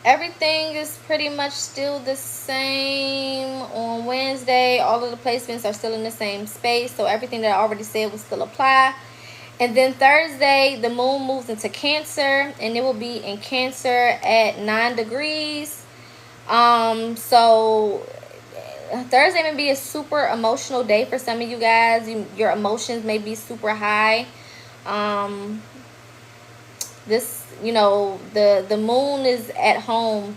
Everything is pretty much still the same on Wednesday. All of the placements are still in the same space, so everything that I already said will still apply. And then Thursday, the moon moves into Cancer, and it will be in Cancer at 9 degrees. So Thursday may be a super emotional day for some of you guys. Your emotions may be super high. The moon is at home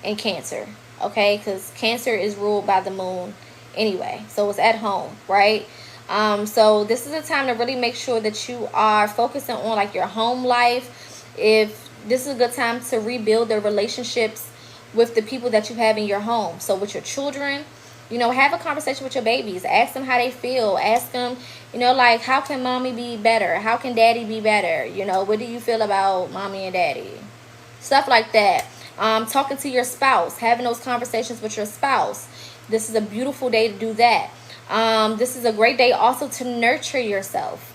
in Cancer, okay? Because Cancer is ruled by the moon anyway, so it's at home, right? So this is a time to really make sure that you are focusing on like your home life. If this is a good time to rebuild the relationships with the people that you have in your home. So with your children, have a conversation with your babies. Ask them how they feel. Ask them, like, how can mommy be better? How can daddy be better? What do you feel about mommy and daddy? Stuff like that. Talking to your spouse, having those conversations with your spouse. This is a beautiful day to do that. This is a great day also to nurture yourself.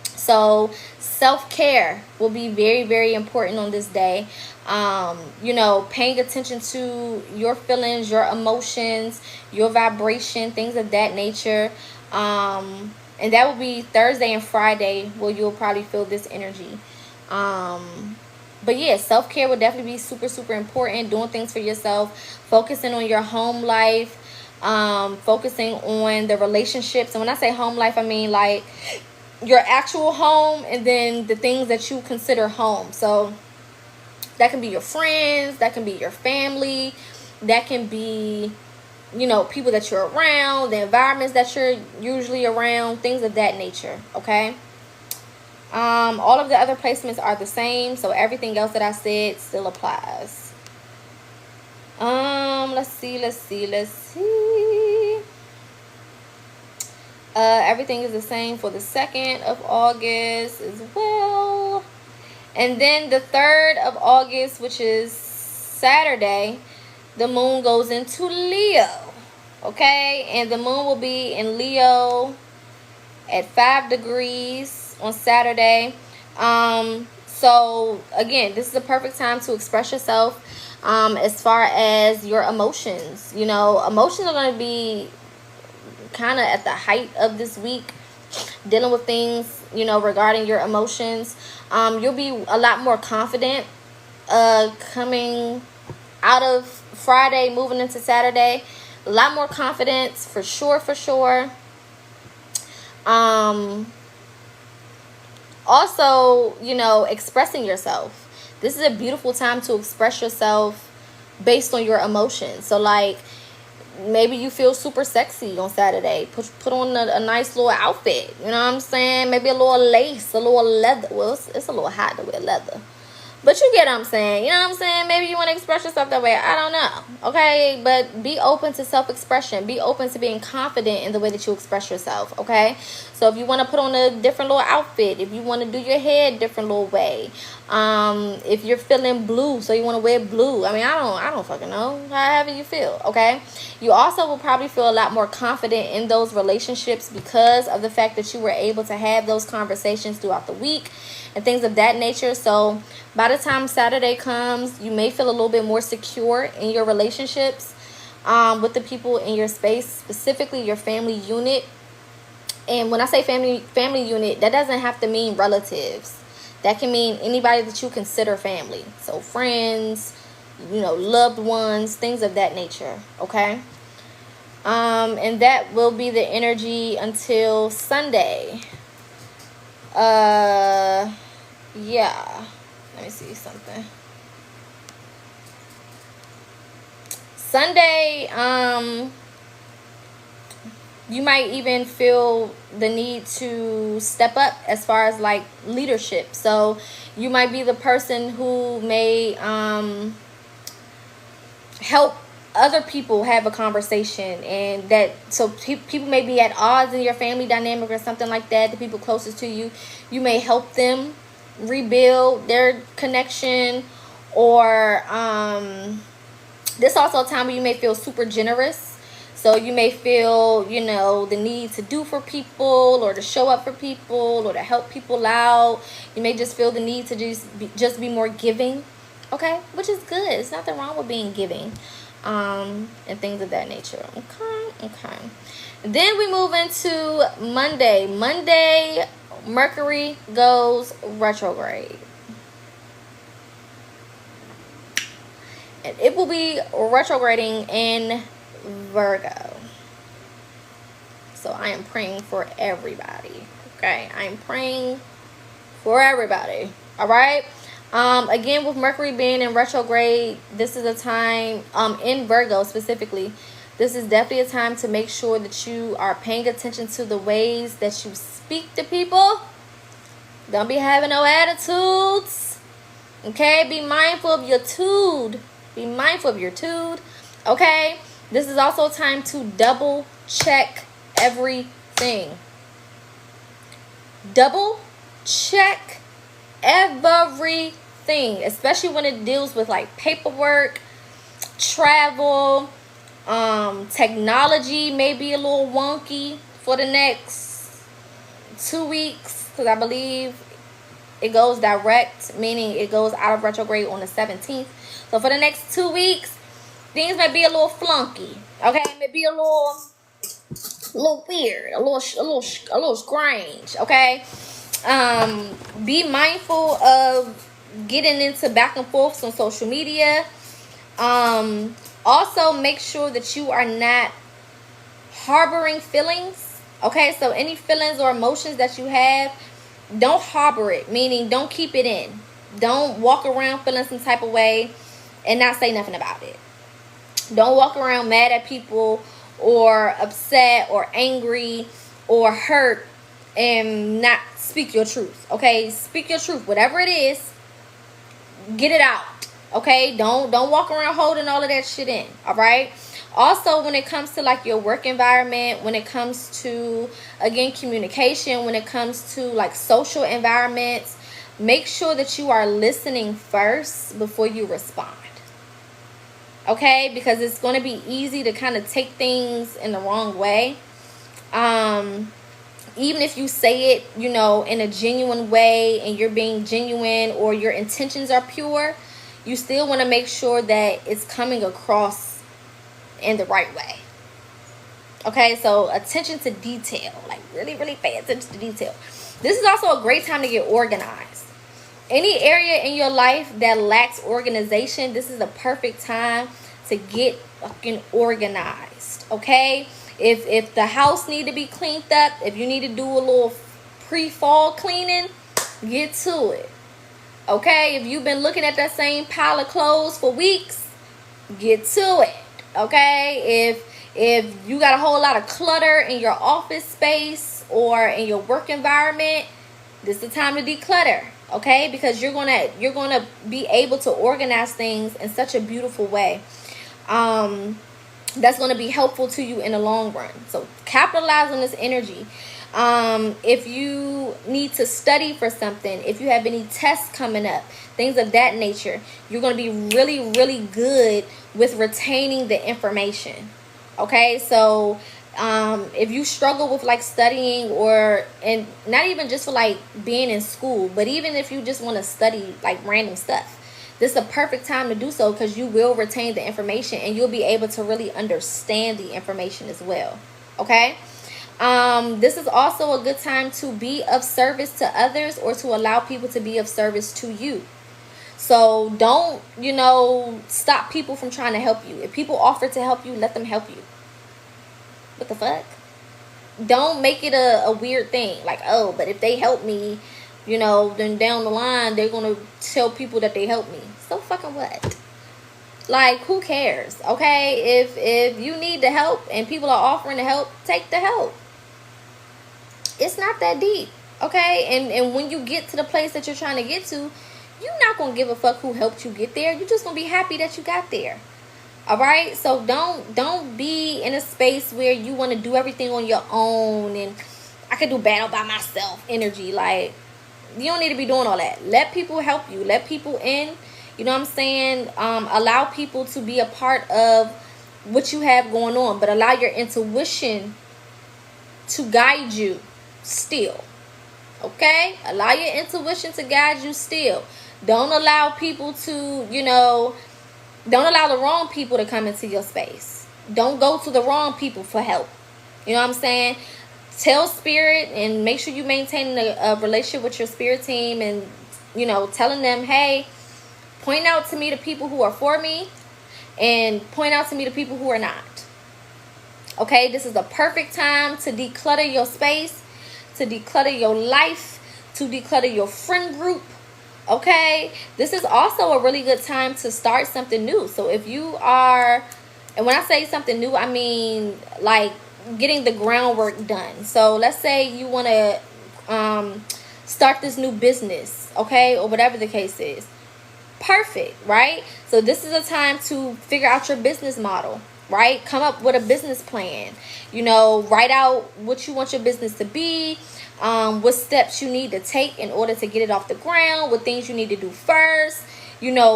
So self-care will be very, very important on this day. Paying attention to your feelings, your emotions, your vibration, things of that nature. And that will be Thursday and Friday where you'll probably feel this energy. But yeah, self-care will definitely be super, super important. Doing things for yourself, focusing on your home life, focusing on the relationships. And when I say home life, I mean like your actual home and then the things that you consider home. So that can be your friends, that can be your family, that can be, people that you're around, the environments that you're usually around, things of that nature, okay? All of the other placements are the same, so everything else that I said still applies. Let's see. Everything is the same for the 2nd of August as well. And then the 3rd of August, which is Saturday, the moon goes into Leo. Okay, and the moon will be in Leo at 5 degrees on Saturday. So again, this is a perfect time to express yourself as far as your emotions. You know, emotions are going to be kind of at the height of this week, dealing with things, you know, regarding your emotions. You'll be a lot more confident coming out of Friday, moving into Saturday. A lot more confidence, for sure, for sure. Also, you know, expressing yourself. This is a beautiful time to express yourself based on your emotions. So, like, maybe you feel super sexy on Saturday. Put on a nice little outfit. You know what I'm saying? Maybe a little lace, a little leather. Well, it's a little hot to wear leather. But you get what I'm saying. You know what I'm saying? Maybe you want to express yourself that way. I don't know. Okay? But be open to self-expression. Be open to being confident in the way that you express yourself. Okay? So if you want to put on a different little outfit, if you want to do your hair a different little way, if you're feeling blue, so you want to wear blue. I mean, I don't fucking know. However you feel. Okay? You also will probably feel a lot more confident in those relationships because of the fact that you were able to have those conversations throughout the week and things of that nature. So by the time Saturday comes, you may feel a little bit more secure in your relationships with the people in your space, specifically your family unit. And when I say family unit, that doesn't have to mean relatives. That can mean anybody that you consider family. So friends, you know, loved ones, things of that nature. Okay? And that will be the energy until Sunday. Yeah. Let me see something. Sunday, you might even feel the need to step up as far as like leadership. So you might be the person who may help other people have a conversation, and that so people may be at odds in your family dynamic or something like that. The people closest to you, you may help them rebuild their connection. Or this also a time where you may feel super generous. So you may feel, you know, the need to do for people, or to show up for people, or to help people out. You may just feel the need to just be more giving. Okay, which is good. There's nothing wrong with being giving, and things of that nature. Okay. Then we move into Monday. Monday, Mercury goes retrograde. And it will be retrograding in Virgo. So I am praying for everybody. Okay, I am praying for everybody. All right. Again, with Mercury being in retrograde, this is a time in Virgo specifically. This is definitely a time to make sure that you are paying attention to the ways that you speak to people. Don't be having no attitudes. Okay, be mindful of your tude. Be mindful of your tude. Okay, this is also a time to double check everything. Double check everything, especially when it deals with like paperwork, travel, technology may be a little wonky for the next 2 weeks, because I believe it goes direct, meaning it goes out of retrograde on the 17th. So for the next 2 weeks, things may be a little flunky. Okay, it may be a little weird, a little strange. Okay, be mindful of getting into back and forths on social media. Also, make sure that you are not harboring feelings. Okay, so any feelings or emotions that you have, don't harbor it, meaning don't keep it in. Don't walk around feeling some type of way and not say nothing about it. Don't walk around mad at people, or upset, or angry, or hurt, and not speak your truth. Okay, speak your truth, whatever it is, get it out. Okay, don't walk around holding all of that shit in. All right. Also, when it comes to like your work environment, when it comes to, again, communication, when it comes to like social environments, make sure that you are listening first before you respond. okay? Because it's going to be easy to kind of take things in the wrong way. Even if you say it, you know, in a genuine way and you're being genuine or your intentions are pure, you still want to make sure that it's coming across in the right way. Okay, so attention to detail. Like, really, really pay attention to detail. This is also a great time to get organized. Any area in your life that lacks organization, this is the perfect time to get fucking organized. Okay? If the house need to be cleaned up, if you need to do a little pre-fall cleaning, get to it. Okay? If you've been looking at that same pile of clothes for weeks, get to it. Okay? If you got a whole lot of clutter in your office space or in your work environment, this is the time to declutter. Okay? Because you're gonna be able to organize things in such a beautiful way. That's going to be helpful to you in the long run. So capitalize on this energy. If you need to study for something, if you have any tests coming up, things of that nature, you're going to be really, really good with retaining the information. Okay, so if you struggle with like studying and not even just for like being in school, but even if you just want to study like random stuff, this is a perfect time to do so, because you will retain the information and you'll be able to really understand the information as well. Okay? This is also a good time to be of service to others or to allow people to be of service to you. So don't, stop people from trying to help you. If people offer to help you, let them help you. What the fuck? Don't make it a weird thing. Like, oh, but if they help me, then down the line, they're going to tell people that they helped me. So fucking what? Like, who cares? Okay? If you need the help and people are offering to help, take the help. It's not that deep. Okay? And when you get to the place that you're trying to get to, you're not going to give a fuck who helped you get there. You're just going to be happy that you got there. All right? So don't be in a space where you want to do everything on your own and I can do battle by myself energy. Like, you don't need to be doing all that. Let people help you. Let people in. You know what I'm saying? Allow people to be a part of what you have going on. But allow your intuition to guide you still. Okay? Allow your intuition to guide you still. Don't allow people to, don't allow the wrong people to come into your space. Don't go to the wrong people for help. You know what I'm saying? Tell spirit and make sure you maintain a relationship with your spirit team and, telling them, hey, point out to me the people who are for me and point out to me the people who are not. Okay, this is the perfect time to declutter your space, to declutter your life, to declutter your friend group. Okay, this is also a really good time to start something new. So if you are, and when I say something new, I mean like getting the groundwork done. So let's say you want to start this new business, okay, or whatever the case is. Perfect, right? So this is a time to figure out your business model, right? Come up with a business plan. Write out what you want your business to be, what steps you need to take in order to get it off the ground, what things you need to do first,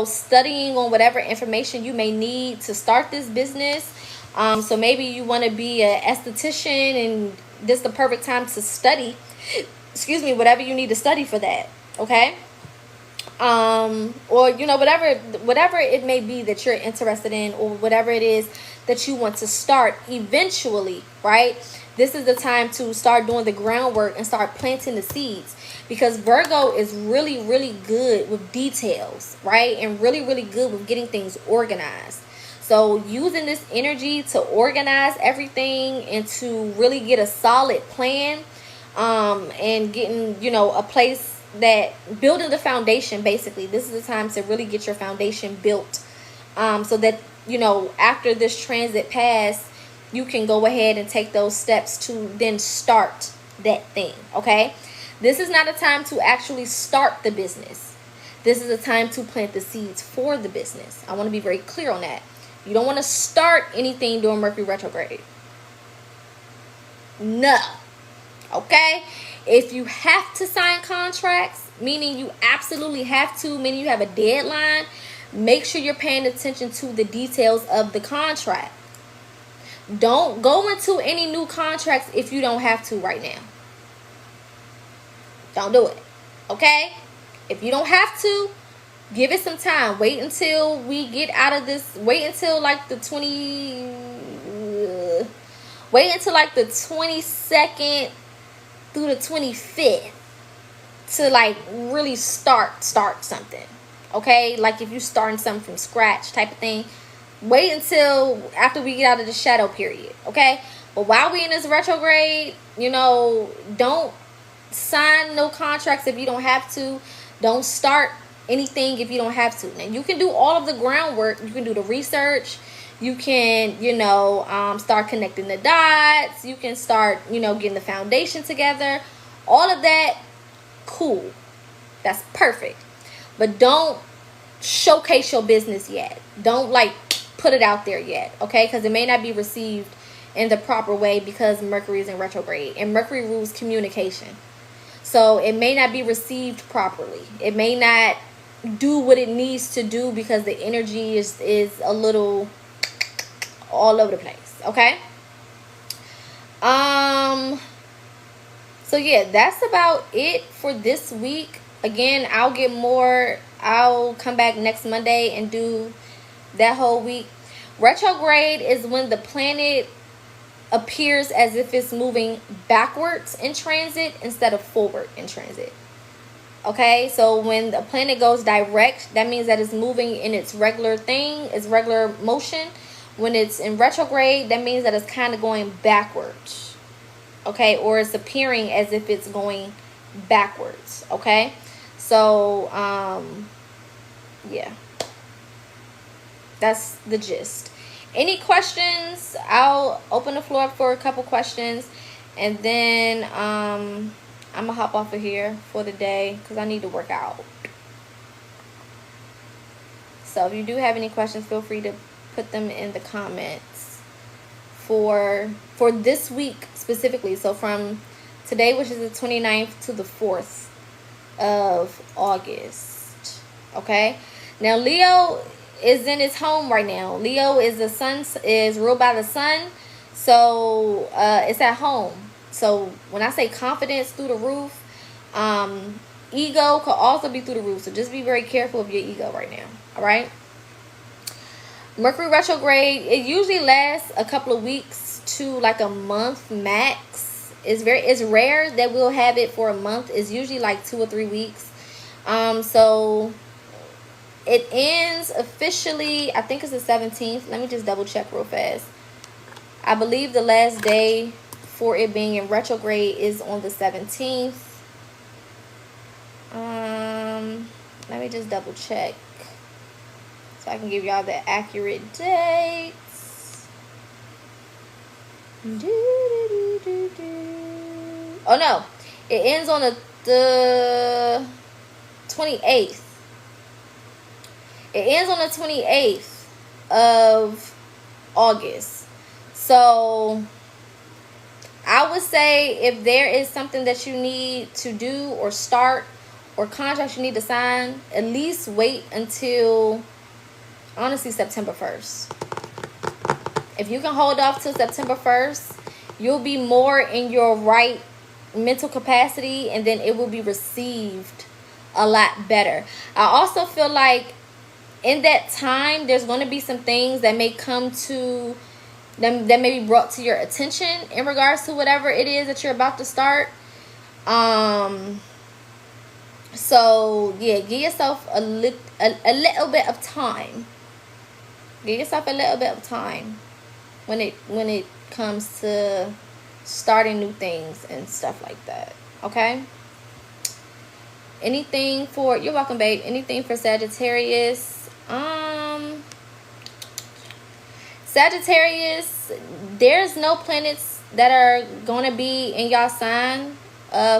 studying on whatever information you may need to start this business. So maybe you want to be an esthetician and this is the perfect time to study, whatever you need to study for that. Okay. Or, whatever it may be that you're interested in or whatever it is that you want to start eventually, right? This is the time to start doing the groundwork and start planting the seeds, because Virgo is really, really good with details, right? And really, really good with getting things organized. So using this energy to organize everything and to really get a solid plan, and getting, a place that building the foundation, basically, this is the time to really get your foundation built, so that, after this transit pass, you can go ahead and take those steps to then start that thing. Okay, this is not a time to actually start the business. This is a time to plant the seeds for the business. I want to be very clear on that. You don't want to start anything during Mercury retrograde. No. Okay? If you have to sign contracts, meaning you absolutely have to, meaning you have a deadline, make sure you're paying attention to the details of the contract. Don't go into any new contracts if you don't have to right now. Don't do it. Okay? If you don't have to, give it some time. Wait until we get out of this. Wait until like the 22nd through the 25th to like really start something. Okay? Like if you're starting something from scratch type of thing, wait until after we get out of the shadow period. Okay? But while we in this retrograde, don't sign no contracts if you don't have to. Don't start anything if you don't have to. Now you can do all of the groundwork. You can do the research. You can, start connecting the dots. You can start, getting the foundation together. All of that, cool. That's perfect. But don't showcase your business yet. Don't put it out there yet, okay? Because it may not be received in the proper way because Mercury is in retrograde. And Mercury rules communication. So it may not be received properly. It may not do what it needs to do because the energy is a little all over the place. Okay. So yeah, that's about it for this week. Again, I'll come back next Monday and do that whole week. Retrograde is when the planet appears as if it's moving backwards in transit instead of forward in transit. Okay, so when the planet goes direct, that means that it's moving in its regular motion. When it's in retrograde, that means that it's kind of going backwards. Okay, or it's appearing as if it's going backwards. Okay, so yeah, that's the gist. Any questions? I'll open the floor up for a couple questions, and then I'm gonna hop off of here for the day because I need to work out. So if you do have any questions, feel free to put them in the comments for this week specifically. So from today, which is the 29th, to the 4th of August. Okay, now Leo is in his home right now. Leo is ruled by the sun, so it's at home. So when I say confidence through the roof, ego could also be through the roof. So just be very careful of your ego right now. All right. Mercury retrograde, it usually lasts a couple of weeks to like a month max. It's rare that we'll have it for a month. It's usually like 2 or 3 weeks. So it ends officially, I think it's the 17th. Let me just double check real fast. I believe the last day for it being in retrograde is on the 17th. Let me just double check so I can give y'all the accurate dates. Oh no, it ends on the 28th. It ends on the 28th of August. So I would say if there is something that you need to do or start or contracts you need to sign, at least wait until, honestly, September 1st. If you can hold off till September 1st, you'll be more in your right mental capacity, and then it will be received a lot better. I also feel like in that time, there's going to be some things that may come to them that may be brought to your attention in regards to whatever it is that you're about to start. So yeah, give yourself a little bit of time. Give yourself a little bit of time when it comes to starting new things and stuff like that. Okay. Anything for, you're welcome, babe. Anything for Sagittarius? Sagittarius, there's no planets that are going to be in y'all sign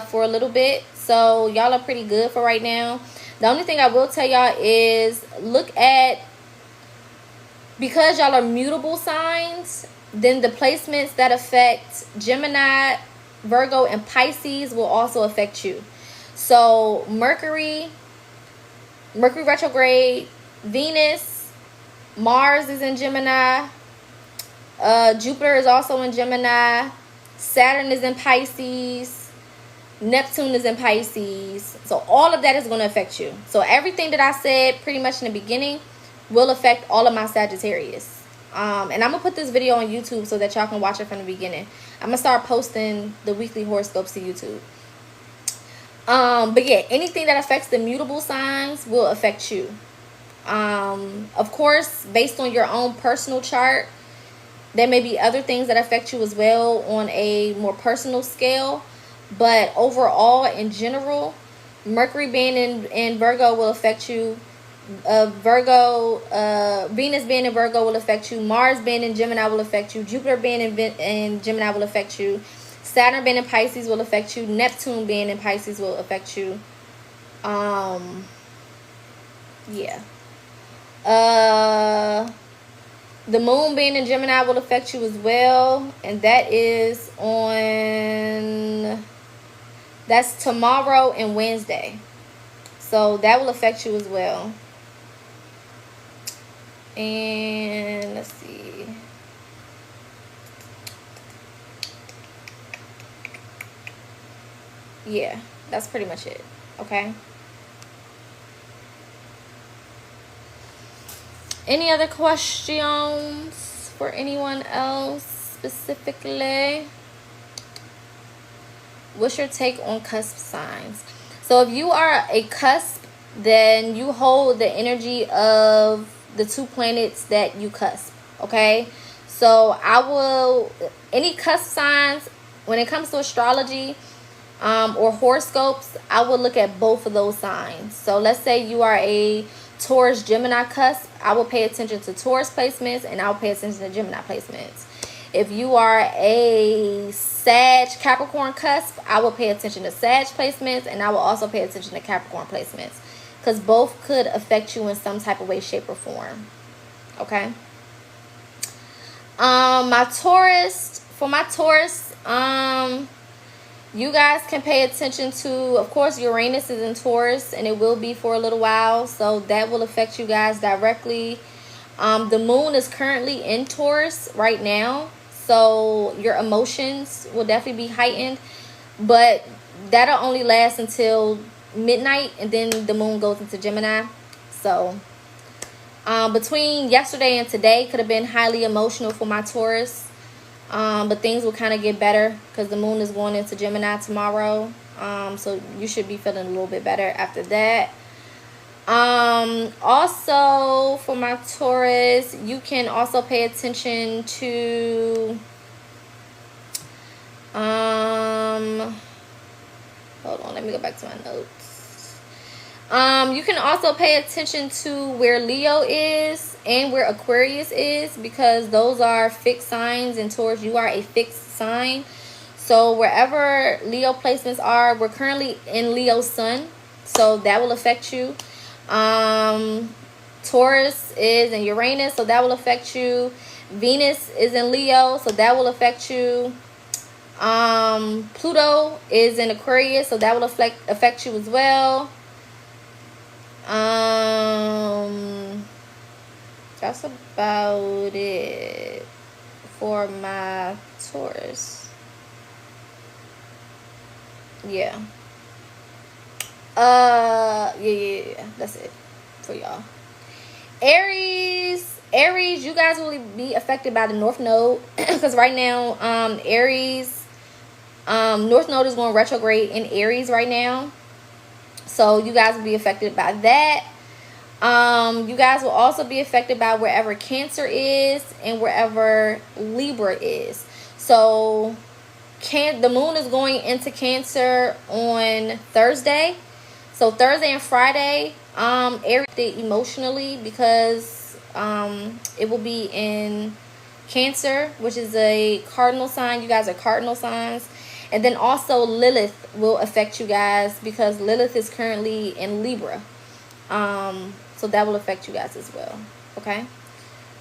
for a little bit. So y'all are pretty good for right now. The only thing I will tell y'all is look at, because y'all are mutable signs, then the placements that affect Gemini, Virgo, and Pisces will also affect you. So Mercury retrograde Venus, Mars is in Gemini. Jupiter is also in Gemini. Saturn is in Pisces. Neptune is in Pisces. So all of that is going to affect you. So everything that I said pretty much in the beginning will affect all of my Sagittarius. And I'm going to put this video on YouTube so that y'all can watch it from the beginning. I'm going to start posting the weekly horoscopes to YouTube. But yeah, anything that affects the mutable signs will affect you. Of course, based on your own personal chart, there may be other things that affect you as well on a more personal scale. But overall, in general, Mercury being in Virgo will affect you. Venus being in Virgo will affect you. Mars being in Gemini will affect you. Jupiter being in Gemini will affect you. Saturn being in Pisces will affect you. Neptune being in Pisces will affect you. Yeah. The moon being in Gemini will affect you as well. And that's tomorrow and Wednesday. So that will affect you as well. And let's see. Yeah, that's pretty much it. Okay. Any other questions for anyone else specifically? What's your take on cusp signs? So if you are a cusp, then you hold the energy of the two planets that you cusp. Okay. So any cusp signs, when it comes to astrology or horoscopes, I will look at both of those signs. So let's say you are a Taurus Gemini cusp, I will pay attention to Taurus placements, and I'll pay attention to Gemini placements. If you are a Sag Capricorn cusp, I will pay attention to Sag placements, and I will also pay attention to Capricorn placements, because both could affect you in some type of way, shape, or form. Okay. My Taurus, you guys can pay attention to, of course, Uranus is in Taurus, and it will be for a little while, so that will affect you guys directly. The moon is currently in Taurus right now, so your emotions will definitely be heightened, but that'll only last until midnight, and then the moon goes into Gemini. So between yesterday and today could have been highly emotional for my Taurus. But things will kind of get better because the moon is going into Gemini tomorrow. So you should be feeling a little bit better after that. Also for my Taurus, you can also pay attention to hold on, let me go back to my notes. You can also pay attention to where Leo is and where Aquarius is, because those are fixed signs, and Taurus, you are a fixed sign. So wherever Leo placements are, we're currently in Leo's sun, so that will affect you. Taurus is in Uranus, so that will affect you. Venus is in Leo, so that will affect you. Pluto is in Aquarius, so that will affect you as well. That's about it for my Taurus. Yeah. Yeah. That's it for y'all. Aries, you guys will be affected by the North Node because right now, Aries, North Node is going retrograde in Aries right now. So you guys will be affected by that. You guys will also be affected by wherever Cancer is and wherever Libra is. So the moon is going into Cancer on Thursday. So Thursday and Friday, Aries emotionally, because it will be in Cancer, which is a cardinal sign. You guys are cardinal signs. And then also Lilith will affect you guys because Lilith is currently in Libra. So that will affect you guys as well. Okay.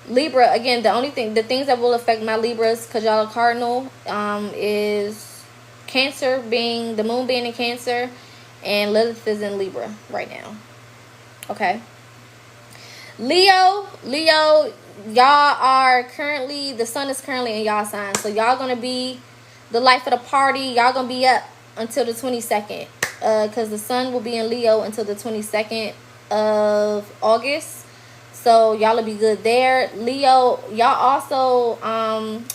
Libra, again, the things that will affect my Libras, because y'all are cardinal, is Cancer, the moon being in Cancer, and Lilith is in Libra right now. Okay. Leo, y'all are currently, the sun is currently in y'all sign. So y'all gonna be the life of the party. Y'all gonna be up until the 22nd. Because the sun will be in Leo until the 22nd of August. So y'all will be good there. Leo, y'all also,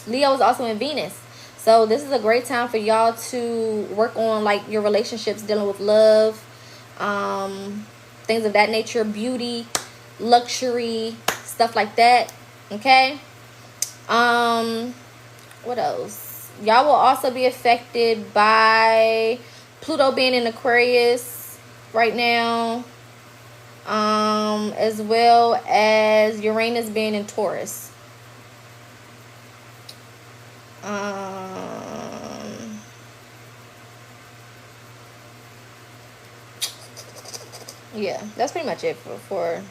Leo is also in Venus. So this is a great time for y'all to work on like your relationships, dealing with love, things of that nature, beauty, luxury, stuff like that. Okay. What else? Y'all will also be affected by Pluto being in Aquarius right now, as well as Uranus being in Taurus. Yeah, that's pretty much it for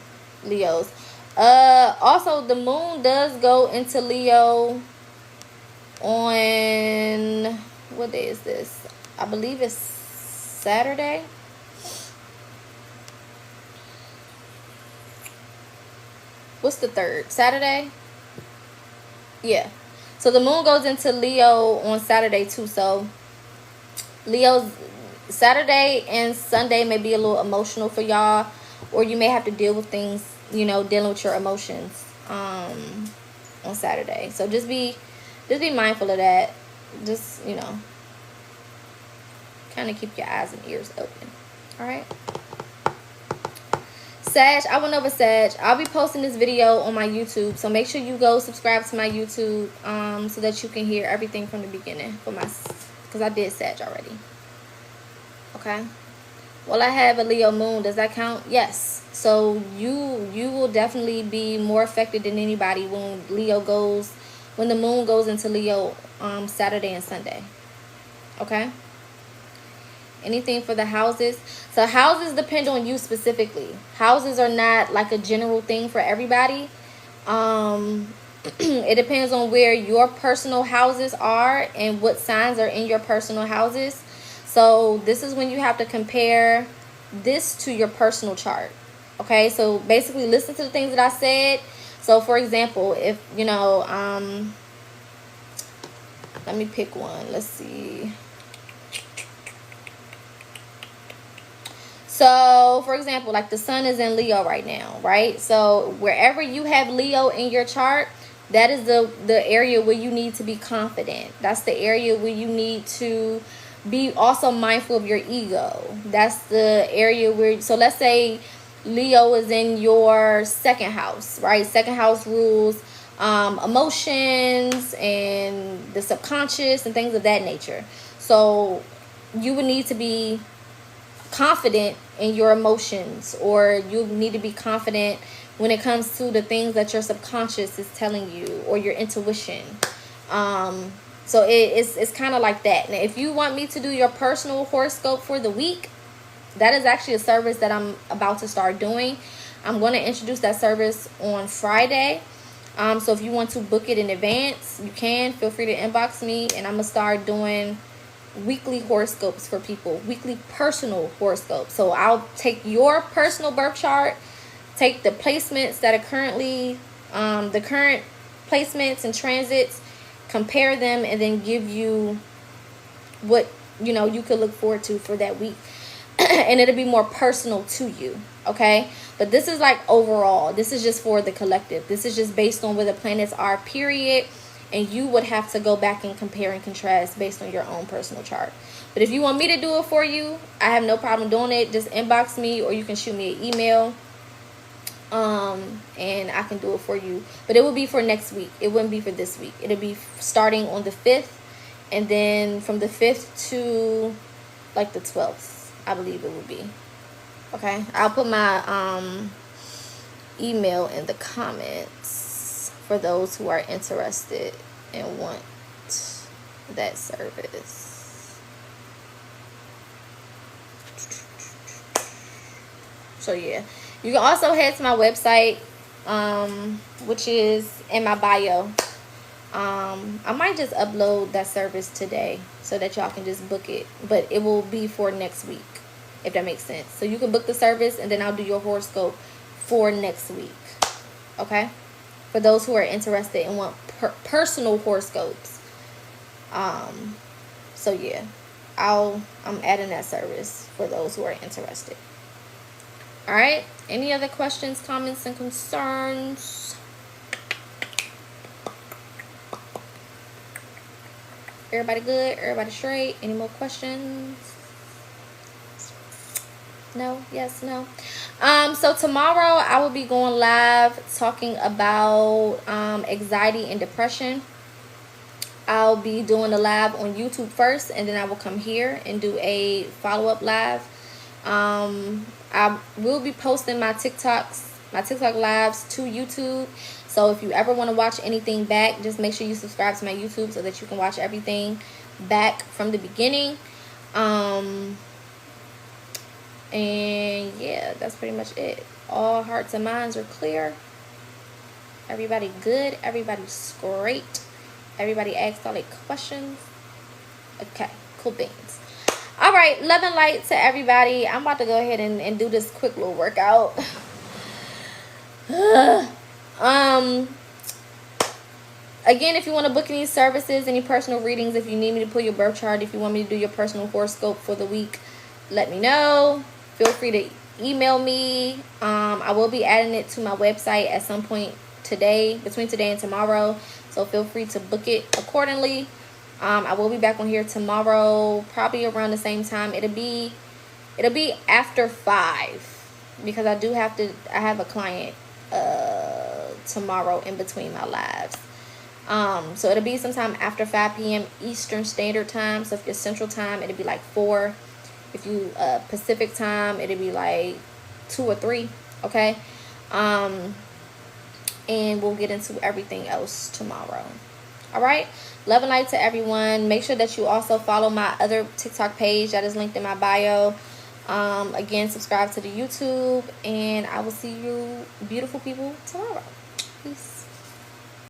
Leos. Also, the moon does go into Leo on, what day is this? I believe it's Saturday. What's the 3rd? Saturday? Yeah. So the moon goes into Leo on Saturday too. So Leo's Saturday and Sunday may be a little emotional for y'all, or you may have to deal with things, you know, dealing with your emotions on Saturday. So just be mindful of that. Just, you know, kind of keep your eyes and ears open. All right. Sag, I went over Sag. I'll be posting this video on my YouTube, so make sure you go subscribe to my YouTube, so that you can hear everything from the beginning for my, because I did Sag already. Okay. Well, I have a Leo moon. Does that count? Yes. So you will definitely be more affected than anybody when the moon goes into Leo Saturday and Sunday. Okay. Anything for the houses? So houses depend on you specifically. Houses are not like a general thing for everybody. It depends on where your personal houses are and what signs are in your personal houses. So this is when you have to compare this to your personal chart. Okay, so basically listen to the things that I said. So for example, if you know, let me pick one. Let's see. So, for example, like the sun is in Leo right now, right? So, wherever you have Leo in your chart, that is the area where you need to be confident. That's the area where you need to be also mindful of your ego. That's the area where, so let's say Leo is in your second house, right? Second house rules emotions and the subconscious and things of that nature. So, you would need to be confident in your emotions, or you need to be confident when it comes to the things that your subconscious is telling you, or your intuition. So it's kind of like that. Now, if you want me to do your personal horoscope for the week, that is actually a service that I'm about to start doing. I'm going to introduce that service on Friday. So if you want to book it in advance, you can. Feel free to inbox me, and I'm going to start doing weekly horoscopes for people, weekly personal horoscopes. So I'll take your personal birth chart, take the placements that are currently the current placements and transits, compare them, and then give you what you could look forward to for that week. And it'll be more personal to you. Okay, but this is like overall, this is just for the collective. This is just based on where the planets are, period. And you would have to go back and compare and contrast based on your own personal chart. But if you want me to do it for you, I have no problem doing it. Just inbox me, or you can shoot me an email. And I can do it for you. But it will be for next week. It wouldn't be for this week. It'll be starting on the 5th. And then from the 5th to like the 12th, I believe it will be. Okay. I'll put my email in the comments for those who are interested and want that service. So yeah, you can also head to my website, which is in my bio. I might just upload that service today so that y'all can just book it, but it will be for next week, if that makes sense. So you can book the service, and then I'll do your horoscope for next week. okay? For those who are interested and want personal horoscopes. So yeah, I'm adding that service for those who are interested. All right. Any other questions, comments, and concerns? Everybody good? Everybody straight? Any more questions? No? Yes? No? So tomorrow I will be going live talking about anxiety and depression. I'll be doing a live on YouTube first, and then I will come here and do a follow-up live. I will be posting my TikTok lives to YouTube. So if you ever want to watch anything back, just make sure you subscribe to my YouTube so that you can watch everything back from the beginning. And yeah, that's pretty much it. All hearts and minds are clear. Everybody good. Everybody's great. Everybody asked all their questions. Okay, cool beans. All right, love and light to everybody. I'm about to go ahead and do this quick little workout. Again, if you want to book any services, any personal readings, if you need me to pull your birth chart, if you want me to do your personal horoscope for the week, let me know. Feel free to email me. I will be adding it to my website at some point today, between today and tomorrow. So feel free to book it accordingly. I will be back on here tomorrow, probably around the same time. It'll be after 5 because I have a client tomorrow in between my lives. So it'll be sometime after 5 p.m. Eastern Standard Time. So if you're Central Time, it'll be like 4. If you Pacific Time, it'll be like 2 or 3. Okay. And we'll get into everything else tomorrow. All right. Love and light to everyone. Make sure that you also follow my other TikTok page that is linked in my bio. Again, subscribe to the YouTube, and I will see you beautiful people tomorrow. Peace.